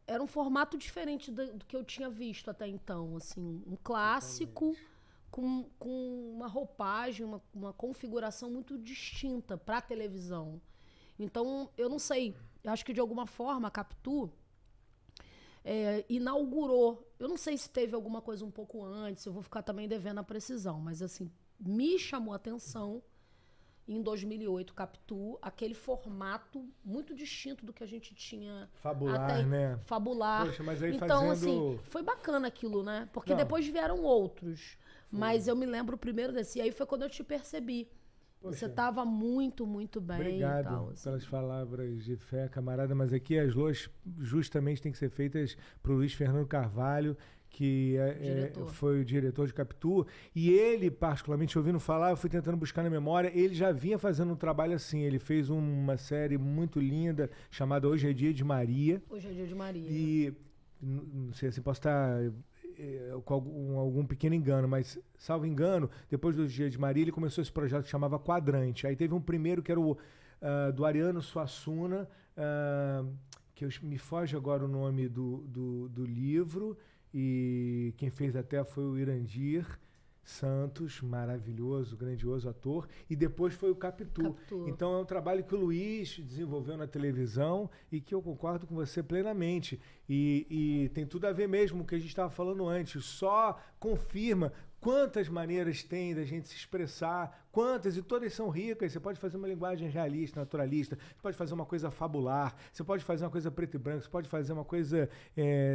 era um formato diferente do que eu tinha visto até então, assim, um clássico com uma roupagem, uma configuração muito distinta para a televisão. Então, eu não sei, eu acho que de alguma forma a Capitu inaugurou, eu não sei se teve alguma coisa um pouco antes, eu vou ficar também devendo a precisão, mas assim, me chamou a atenção em 2008, Capitu, aquele formato muito distinto do que a gente tinha. Fabular, né? Fabular. Poxa, mas aí então, assim, foi bacana aquilo, né? Porque depois vieram outros. Mas eu me lembro primeiro desse. E aí foi quando eu te percebi. Poxa. Você estava muito, muito bem. Obrigado e tal, assim. Pelas palavras de fé, camarada. Mas aqui as lojas justamente têm que ser feitas para o Luiz Fernando Carvalho, que foi o diretor de Capitu, e ele, particularmente, ouvindo falar, eu fui tentando buscar na memória, ele já vinha fazendo um trabalho assim, ele fez uma série muito linda, chamada Hoje é Dia de Maria. Hoje é Dia de Maria. E, não sei se posso estar com algum pequeno engano, mas, salvo engano, depois do Dia de Maria, ele começou esse projeto que chamava Quadrante. Aí teve um primeiro que era o do Ariano Suassuna, que me foge agora o nome do livro, e quem fez até foi o Irandir Santos, maravilhoso, grandioso ator, e depois foi o Capitu. Então é um trabalho que o Luiz desenvolveu na televisão e que eu concordo com você plenamente. E tem tudo a ver mesmo com o que a gente estava falando antes, só confirma quantas maneiras tem da gente se expressar, quantas, e todas são ricas. Você pode fazer uma linguagem realista, naturalista, você pode fazer uma coisa fabular, você pode fazer uma coisa preto e branco, você pode fazer uma coisa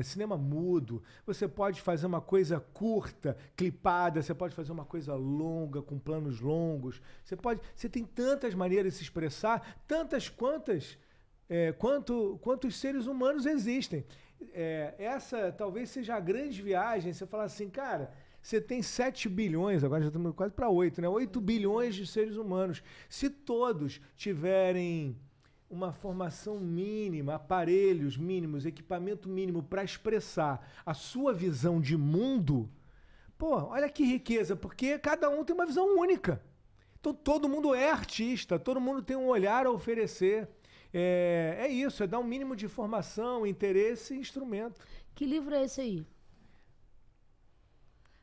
cinema mudo, você pode fazer uma coisa curta, clipada, você pode fazer uma coisa longa, com planos longos, você tem tantas maneiras de se expressar, tantas quantos seres humanos existem. Essa talvez seja a grande viagem, você falar assim, cara, você tem 7 bilhões, agora já estamos quase para 8, né? 8 bilhões de seres humanos. Se todos tiverem uma formação mínima, aparelhos mínimos, equipamento mínimo para expressar a sua visão de mundo, pô, olha que riqueza, porque cada um tem uma visão única. Então todo mundo é artista, todo mundo tem um olhar a oferecer. É isso, é dar um mínimo de formação, interesse e instrumento. Que livro é esse aí?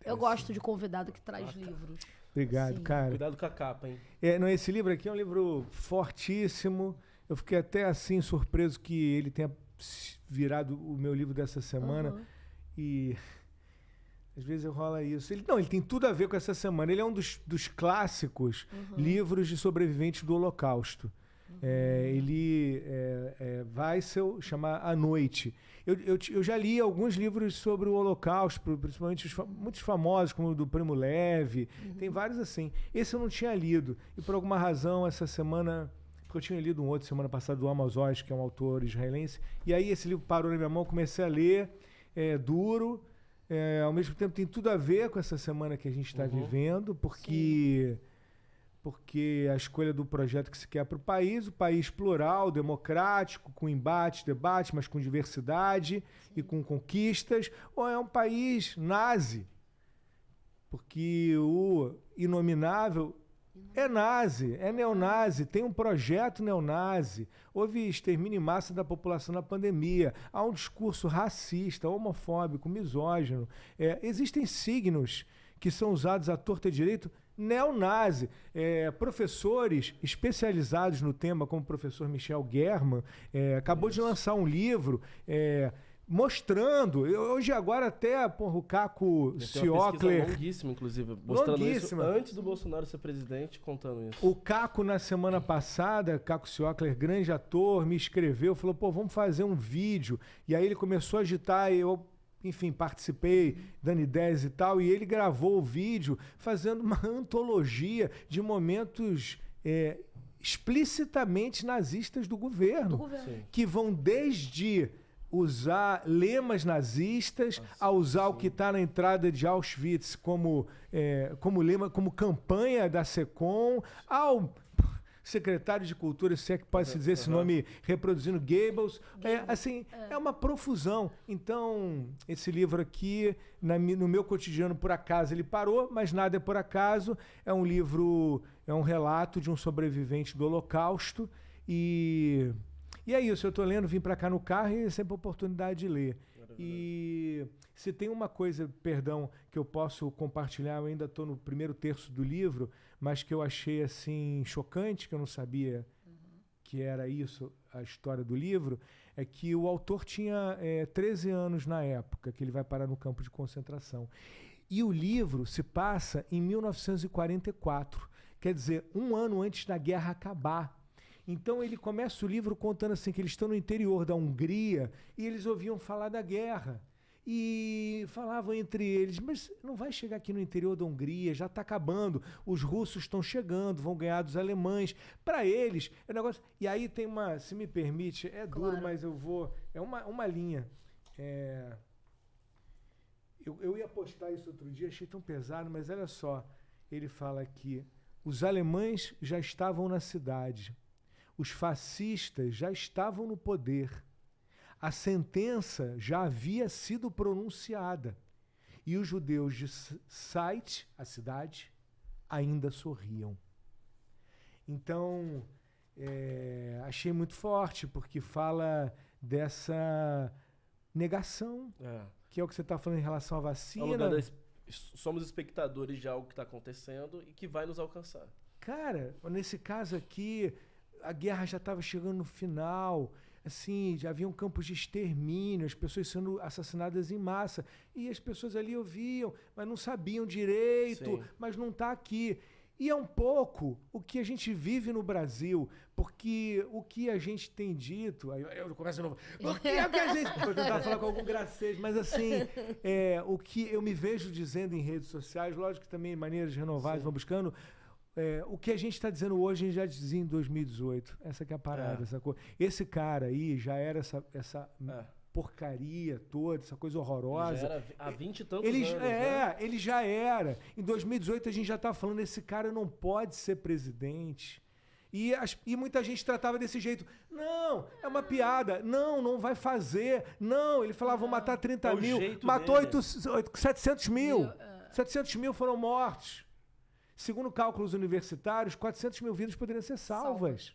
Eu gosto de convidado que traz livros. Obrigado, Sim. cara. Cuidado com a capa, hein? Não, esse livro aqui é um livro fortíssimo. Eu fiquei até assim surpreso que ele tenha virado o meu livro dessa semana. E às vezes rola isso. Ele tem tudo a ver com essa semana. Ele é um dos clássicos livros de sobreviventes do Holocausto. Weissel, chama A Noite. Eu já li alguns livros sobre o Holocausto, principalmente muitos famosos, como o do Primo Levi. Tem vários assim. Esse eu não tinha lido. E por alguma razão, essa semana... Porque eu tinha lido um outro semana passada do Amos Oz, que é um autor israelense. E aí esse livro parou na minha mão, comecei a ler. É duro. Ao mesmo tempo tem tudo a ver com essa semana que a gente está vivendo, porque a escolha do projeto que se quer para o país plural, democrático, com embate, debate, mas com diversidade e com conquistas, ou é um país nazi, porque o inominável é nazi, é neonazi, tem um projeto neonazi, houve extermínio em massa da população na pandemia, há um discurso racista, homofóbico, misógino, existem signos que são usados à torta e direito neonazi. Professores especializados no tema, como o professor Michel German, acabou de lançar um livro mostrando, hoje agora até o Caco Ciocler... Longuíssima, inclusive, mostrando isso antes do Bolsonaro ser presidente, contando isso. O Caco, na semana passada, Caco Ciocler, grande ator, me escreveu, falou, vamos fazer um vídeo. E aí ele começou a agitar, enfim, participei, dando ideias e tal, e ele gravou o vídeo fazendo uma antologia de momentos explicitamente nazistas do governo. Que vão desde usar lemas nazistas, a usar o que está na entrada de Auschwitz como lema, como campanha da SECOM, ao secretário de Cultura, se é que pode se dizer esse nome, reproduzindo Goebbels. É uma profusão. Então, esse livro aqui, no meu cotidiano, por acaso, ele parou, mas nada é por acaso. É um livro, é um relato de um sobrevivente do Holocausto. E é isso, eu estou lendo, vim para cá no carro e é sempre oportunidade de ler. E se tem uma coisa, que eu posso compartilhar, eu ainda estou no primeiro terço do livro, mas que eu achei assim chocante, que eu não sabia que era isso, a história do livro, é que o autor tinha 13 anos na época que ele vai parar no campo de concentração. E o livro se passa em 1944, quer dizer, um ano antes da guerra acabar. Então ele começa o livro contando assim que eles estão no interior da Hungria e eles ouviam falar da guerra. E falavam entre eles, mas não vai chegar aqui no interior da Hungria, já está acabando, os russos estão chegando, vão ganhar dos alemães. Para eles, é um negócio... E aí tem uma, se me permite, duro, mas eu vou... É uma linha. Eu ia postar isso outro dia, achei tão pesado, mas olha só. Ele fala que os alemães já estavam na cidade, os fascistas já estavam no poder. A sentença já havia sido pronunciada e os judeus de Sait, a cidade, ainda sorriam. Então, achei muito forte, porque fala dessa negação, que é o que você está falando em relação à vacina. Somos espectadores de algo que está acontecendo e que vai nos alcançar. Cara, nesse caso aqui, a guerra já estava chegando no final... Assim, já haviam campos de extermínio, as pessoas sendo assassinadas em massa. E as pessoas ali ouviam, mas não sabiam direito, mas não está aqui. E é um pouco o que a gente vive no Brasil, porque o que a gente tem dito... Eu começo de novo. O que é o que a gente... Vou tentar falar com algum gracejo, mas assim, o que eu me vejo dizendo em redes sociais, lógico que também maneiras renovadas vão buscando... o que a gente está dizendo hoje, a gente já dizia em 2018. Essa que é a parada, essa coisa. Esse cara aí já era essa porcaria toda, essa coisa horrorosa. Ele já era há 20 e tantos anos, ele já era. Em 2018 a gente já está falando, esse cara não pode ser presidente. E muita gente tratava desse jeito. Não, é uma piada. Não, não vai fazer. Não, ele falava, vou matar 30 É o mil. jeito Matou dele. 700 mil. 700 mil foram mortos. Segundo cálculos universitários, 400 mil vidas poderiam ser salvas.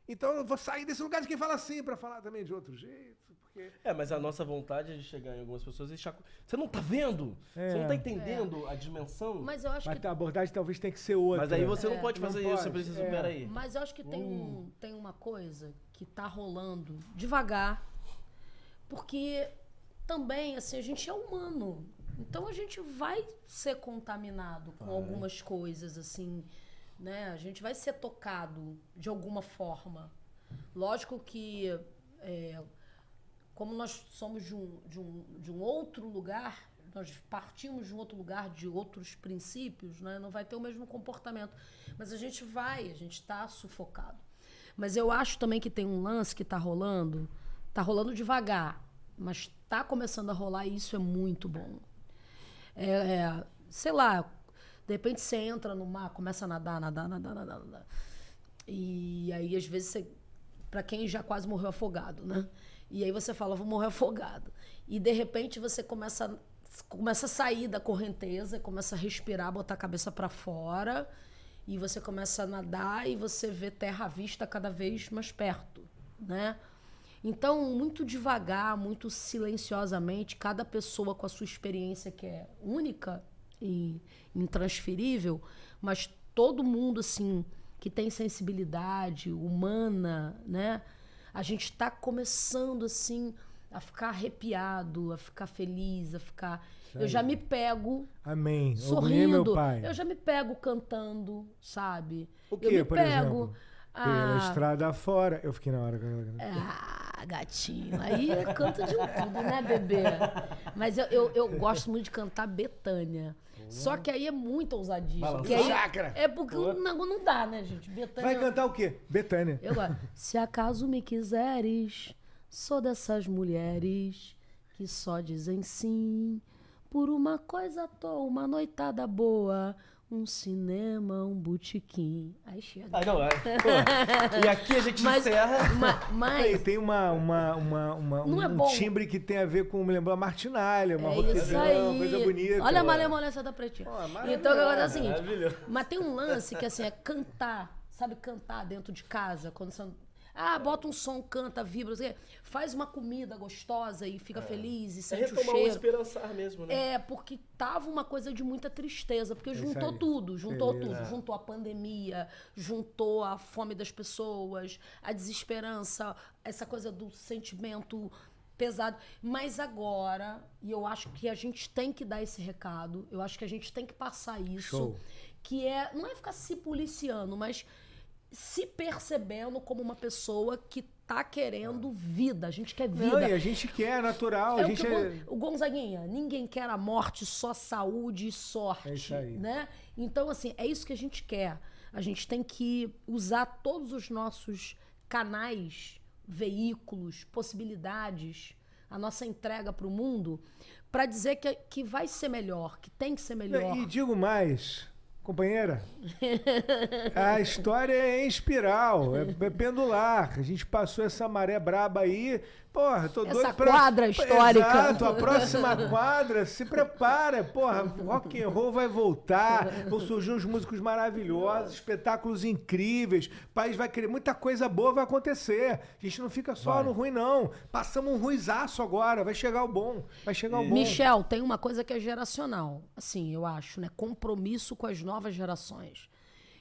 Então eu vou sair desse lugar de quem fala assim para falar também de outro jeito. Porque... Mas a nossa vontade é de chegar em algumas pessoas e deixar... Você não tá vendo? Você não tá entendendo a dimensão? Mas eu acho Mas que... a abordagem talvez tenha que ser outra. Mas aí você não pode fazer Não isso, você pode, precisa... Peraí. Mas eu acho que tem uma coisa que tá rolando devagar, porque também, assim, a gente é humano. Então a gente vai ser contaminado com algumas coisas, assim, né? A gente vai ser tocado de alguma forma. Lógico que, como nós somos de um outro lugar, nós partimos de um outro lugar, de outros princípios, né? Não vai ter o mesmo comportamento. Mas a gente está sufocado. Mas eu acho também que tem um lance que está rolando devagar, mas está começando a rolar e isso é muito bom. Sei lá, de repente você entra no mar, começa a nadar. E aí, às vezes, para quem já quase morreu afogado, né? E aí você fala, vou morrer afogado. E de repente você começa a sair da correnteza, começa a respirar, botar a cabeça para fora, e você começa a nadar e você vê terra à vista cada vez mais perto, né? Então, muito devagar, muito silenciosamente, cada pessoa com a sua experiência que é única e intransferível, mas todo mundo, assim, que tem sensibilidade humana, né? A gente está começando, assim, a ficar arrepiado, a ficar feliz, a ficar... Eu já me pego Amém. sorrindo, Meu pai. eu já me pego cantando, sabe? O quê, eu me por pego... exemplo? Pela estrada fora. Eu fiquei na hora. Gatinho. Aí eu canto de tudo, né, bebê? Mas eu gosto muito de cantar Betânia. Só que aí é muita ousadia. Porque aí é porque não dá, né, gente? Betânia. Vai cantar o quê? Betânia. Eu gosto. Se acaso me quiseres, sou dessas mulheres que só dizem sim. Por uma coisa à toa, uma noitada boa. Um cinema, um botequim. Aí chega. E aqui a gente encerra. Aí tem um bom. timbre que tem a ver com, me lembrou a Martinalha, uma isso aí. uma coisa bonita. Olha a malemolência da Pretinha. Então, o que acontece é o seguinte. maravilhoso. Mas tem um lance que, assim, é cantar. Sabe, cantar dentro de casa. Quando você... bota um som, canta, vibra. Assim, faz uma comida gostosa e fica feliz e sente o retomar cheiro. o esperançar mesmo, né? Porque tava uma coisa de muita tristeza, porque juntou aí. tudo, juntou a pandemia, juntou a fome das pessoas, a desesperança, essa coisa do sentimento pesado. Mas agora, e eu acho que a gente tem que dar esse recado, eu acho que a gente tem que passar isso, Show. que não é ficar se policiando, mas se percebendo como uma pessoa que tá querendo vida. A gente quer vida. Não, e a gente quer, é natural. A gente o Gonzaguinha, ninguém quer a morte, só saúde e sorte. É isso aí. Né? Então, assim, é isso que a gente quer. A gente tem que usar todos os nossos canais, veículos, possibilidades, a nossa entrega para o mundo, para dizer que vai ser melhor, que tem que ser melhor. E digo mais, companheira, a história é em espiral, é pendular. A gente passou essa maré braba aí. Porra, tô doido essa quadra histórica. Exato, a próxima quadra, se prepara. Porra, rock and roll vai voltar, vão surgir uns músicos maravilhosos, espetáculos incríveis, o país vai querer, muita coisa boa vai acontecer. A gente não fica só no ruim, não. Passamos um ruizaço agora, vai chegar o bom, vai chegar o bom. Michel, tem uma coisa que é geracional, assim, eu acho, né? Compromisso com as novas gerações.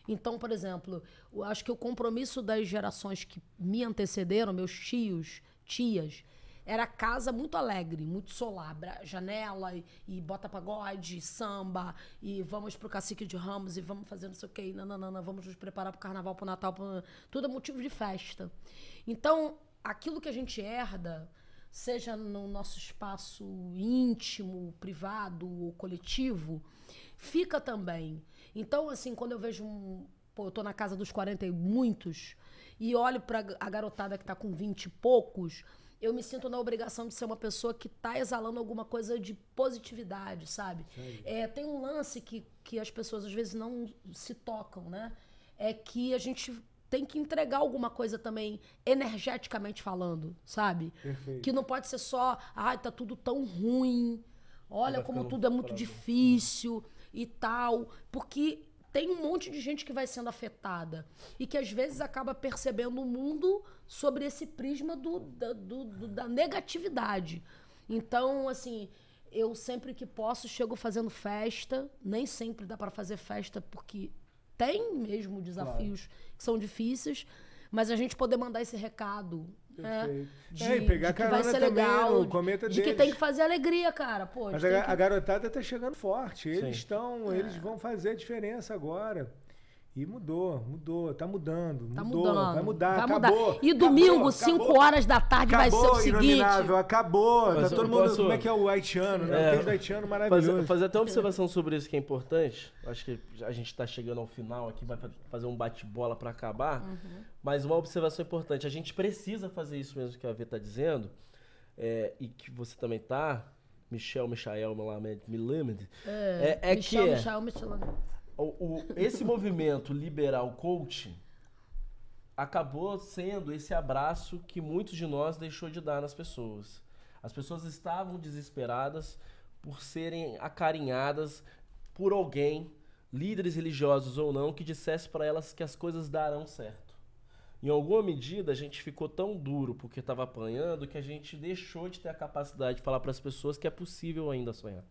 Então, por exemplo, eu acho que o compromisso das gerações que me antecederam, meus tias, era casa muito alegre, muito solar, janela e bota pagode, samba, e vamos pro Cacique de Ramos e vamos fazer não sei o quê, vamos nos preparar pro carnaval, pro Natal, tudo é motivo de festa. Então, aquilo que a gente herda, seja no nosso espaço íntimo, privado ou coletivo, fica também. Então, assim, quando eu vejo eu tô na casa dos 40 e muitos, e olho pra a garotada que tá com 20 e poucos, eu me sinto na obrigação de ser uma pessoa que tá exalando alguma coisa de positividade, sabe? Tem um lance que as pessoas às vezes não se tocam, né? é que a gente tem que entregar alguma coisa também, energeticamente falando, sabe? Perfeito. Que não pode ser só, ai, tá tudo tão ruim, olha Vai como ficando tudo é muito parado. difícil e tal. Porque tem um monte de gente que vai sendo afetada e que às vezes acaba percebendo o mundo sobre esse prisma da negatividade. Então, assim, eu sempre que posso chego fazendo festa, nem sempre dá para fazer festa porque tem mesmo desafios que são difíceis, mas a gente poder mandar esse recado, né? Perfeito. E pegar de que vai carona ser também legal, no cometa de que deles. tem que fazer alegria, cara. Pô, Mas tem a que... garotada tá chegando forte. Eles Sim. eles vão fazer a diferença agora. E mudou, tá mudando, Tá mudou, mudando. vai mudar, Vai acabou. mudar. E domingo, 5 horas da tarde, vai ser o seguinte. Inominável, acabou. Mas Tá eu todo mundo, posso- como é que é o haitiano, né? É. O queijo do haitiano maravilhoso. Fazer até uma observação sobre isso que é importante. Acho que a gente está chegando ao final aqui, vai fazer um bate-bola para acabar. Mas uma observação importante. A gente precisa fazer isso mesmo que a Vê está dizendo, e que você também tá, Michael Melamed, Michel. esse movimento liberal coaching acabou sendo esse abraço que muitos de nós deixou de dar nas pessoas. As pessoas estavam desesperadas por serem acarinhadas por alguém, líderes religiosos ou não, que dissesse para elas que as coisas darão certo. Em alguma medida, a gente ficou tão duro porque estava apanhando que a gente deixou de ter a capacidade de falar para as pessoas que é possível ainda sonhar.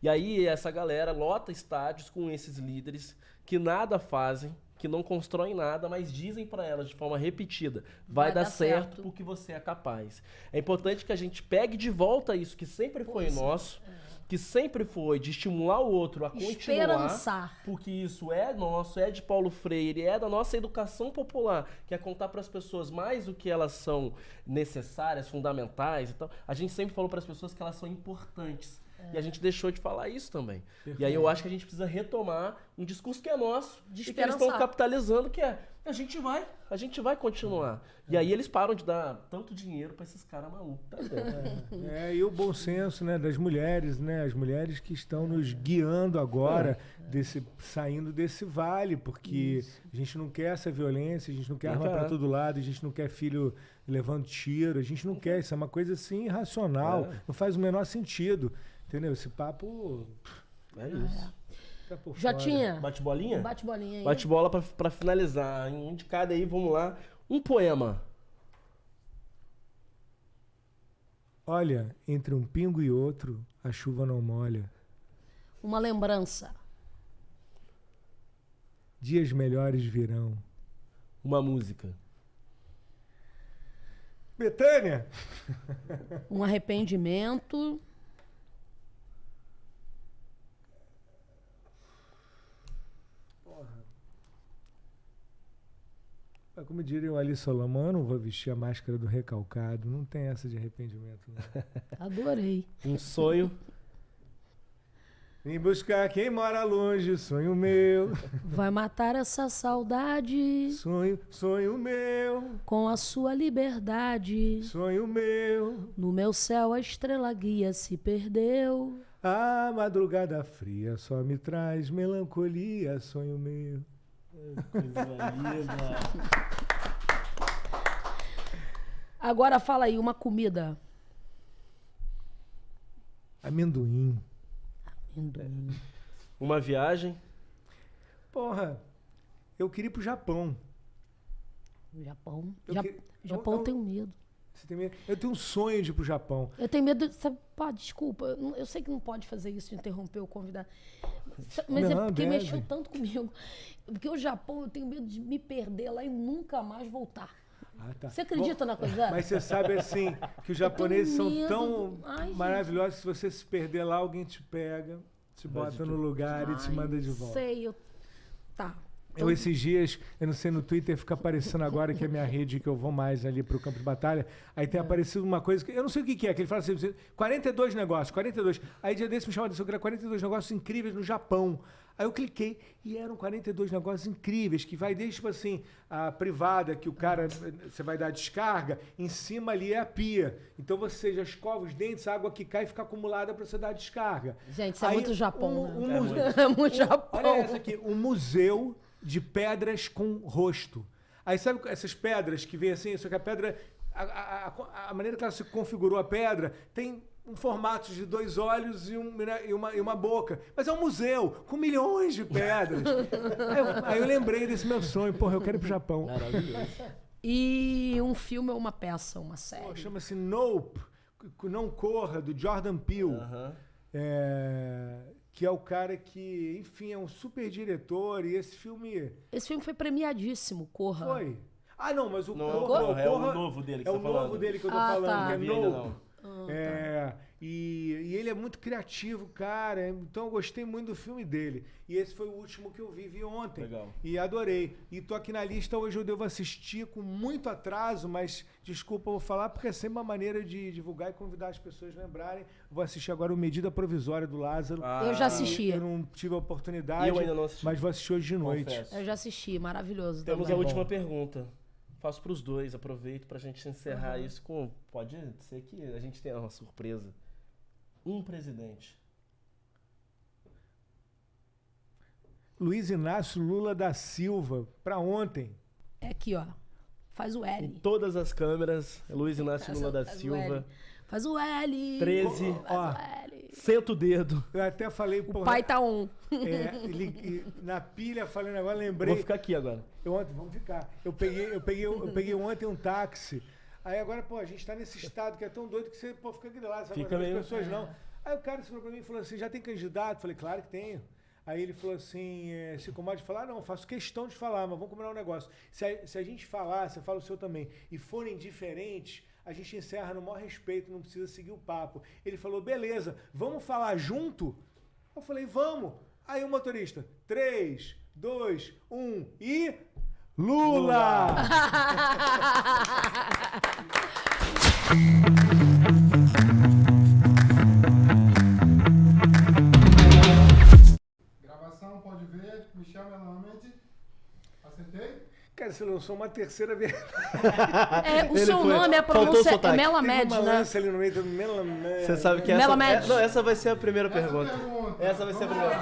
E aí essa galera lota estádios com esses líderes que nada fazem, que não constroem nada, mas dizem para elas de forma repetida, vai dar certo porque você é capaz. É importante que a gente pegue de volta isso que sempre foi nosso, que sempre foi de estimular o outro a continuar, Esperançar. porque isso é nosso, é de Paulo Freire, é da nossa educação popular, que é contar para as pessoas mais do que elas são necessárias, fundamentais e tal. A gente sempre falou para as pessoas que elas são importantes. E a gente deixou de falar isso também. Perfeito. E aí eu acho que a gente precisa retomar um discurso que é nosso De e que eles estão esperançar. capitalizando, que é a gente vai continuar. E aí eles param de dar tanto dinheiro para esses caras malucos. Tá vendo? E o bom senso, né, das mulheres, né? As mulheres que estão nos guiando agora, saindo desse vale, porque a gente não quer essa violência, a gente não quer arma para todo lado, a gente não quer filho levando tiro, a gente não quer. Isso é uma coisa assim irracional, não faz o menor sentido. Entendeu? Esse papo É isso. tá por Já fora. tinha? Bate bolinha? Bate bolinha aí. Bate bola pra finalizar. Um de cada aí, vamos lá. Um poema. Olha, entre um pingo e outro, a chuva não molha. Uma lembrança. Dias melhores virão. Uma música. Betânia! Um arrependimento. Como diria o Ali Solomon, eu não vou vestir a máscara do recalcado. Não tem essa de arrependimento, não. Adorei. Um sonho. Vim buscar quem mora longe, sonho meu. Vai matar essa saudade Sonho meu. com a sua liberdade. Sonho meu. No meu céu a estrela guia se perdeu. A madrugada fria só me traz melancolia, sonho meu. Coisa linda. Agora fala aí, uma comida. Amendoim. Amendoim. Uma viagem. Porra, eu queria ir pro Japão. Japão. Eu que- Japão eu tenho medo. Você tem medo? Eu tenho um sonho de ir pro Japão. Eu tenho medo de. Sabe, pá, desculpa, eu sei que não pode fazer isso, de interromper o convidado. Mas é Não, porque deve. mexeu tanto comigo. Porque o Japão, eu tenho medo de me perder lá e nunca mais voltar. Ah, tá. Você acredita na coisa? Mas você sabe assim que os japoneses são medo tão do- Ai, gente. maravilhosos que se você se perder lá, alguém te pega, te bota no lugar e te Ai, manda de volta. Sei, eu. Tá. Eu esses dias, eu não sei, no Twitter fica aparecendo agora que é minha rede que eu vou mais ali pro campo de batalha. Aí tem aparecido uma coisa que eu não sei o que é, que ele fala assim, 42 negócios, 42. Aí dia desse me chamou a atenção que era 42 negócios incríveis no Japão. Aí eu cliquei e eram 42 negócios incríveis, que vai desde, tipo assim, a privada, que o cara, você vai dar descarga, em cima ali é a pia. Então você já escova os dentes, a água que cai fica acumulada para você dar descarga. Gente, isso é Aí, muito Japão, né? museu. É muito Japão. Olha essa aqui, um museu de pedras com rosto. Aí sabe essas pedras que vem assim, só que a pedra, a maneira que ela se configurou a pedra, tem um formato de 2 olhos e uma boca. Mas é um museu com milhões de pedras. Aí eu lembrei desse meu sonho. Porra, eu quero ir pro Japão. Maravilhoso. E um filme ou uma peça, uma série? Pô, chama-se Nope, Não Corra, do Jordan Peele. Que é o cara que, enfim, é um super diretor. E esse filme... Esse filme foi premiadíssimo, Corra. Foi. Ah, não, mas o Não, Corra... é o novo dele que é você o tá novo falando. dele que eu tô Ah, falando, tá. que é Não vi ainda, Nope. não. E ele é muito criativo, cara. Então eu gostei muito do filme dele. E esse foi o último que eu vi ontem. Legal. E adorei. E tô aqui na lista, hoje eu devo assistir com muito atraso, mas desculpa eu vou falar, porque é sempre uma maneira de divulgar e convidar as pessoas a lembrarem. Vou assistir agora o Medida Provisória do Lázaro. Eu já assisti. Eu não tive a oportunidade, Eu ainda não assisti. mas vou assistir hoje de noite. Confesso. Eu já assisti, maravilhoso. Temos também. a última pergunta. Faço pros dois, aproveito pra gente encerrar isso com... Pode ser que a gente tenha uma surpresa. Um presidente. Luiz Inácio Lula da Silva, pra ontem. É aqui, ó. Faz o Em L. todas as câmeras, Luiz Inácio Lula da Faz o Silva. L. Faz o L. 13. Faz Ó. o L. Senta o dedo. Eu até falei, O porra, pai tá on. na pilha, falei um negócio, Vou lembrei. ficar aqui agora. Vamos ficar. Eu peguei ontem um táxi. Aí agora, pô, a gente tá nesse estado que é tão doido que você, pô, fica grilado, sabe? Fica As meio- pessoas não. Aí o cara falou pra mim e falou assim, já tem candidato? Eu falei, claro que tenho. Aí ele falou assim, se incomoda de falar? Não, faço questão de falar, mas vamos combinar um negócio. Se a gente falar, você fala o seu também, e forem diferentes, a gente encerra no maior respeito, não precisa seguir o papo. Ele falou, beleza, vamos falar junto? Eu falei, vamos. Aí o motorista, 3, 2, 1 e... Lula! Gravação, pode ver. Michel Melamed. Acertei? Cara, você lançou uma terceira vez. É, o Ele seu foi- nome, a faltou o pronúncia é sotaque. Melamed, Tem uma né? lança ali no meio do Melamed. Você sabe que essa... Melamed. Não, essa vai ser a primeira Essa pergunta. pergunta. Essa vai ser a Vamos primeira. lá.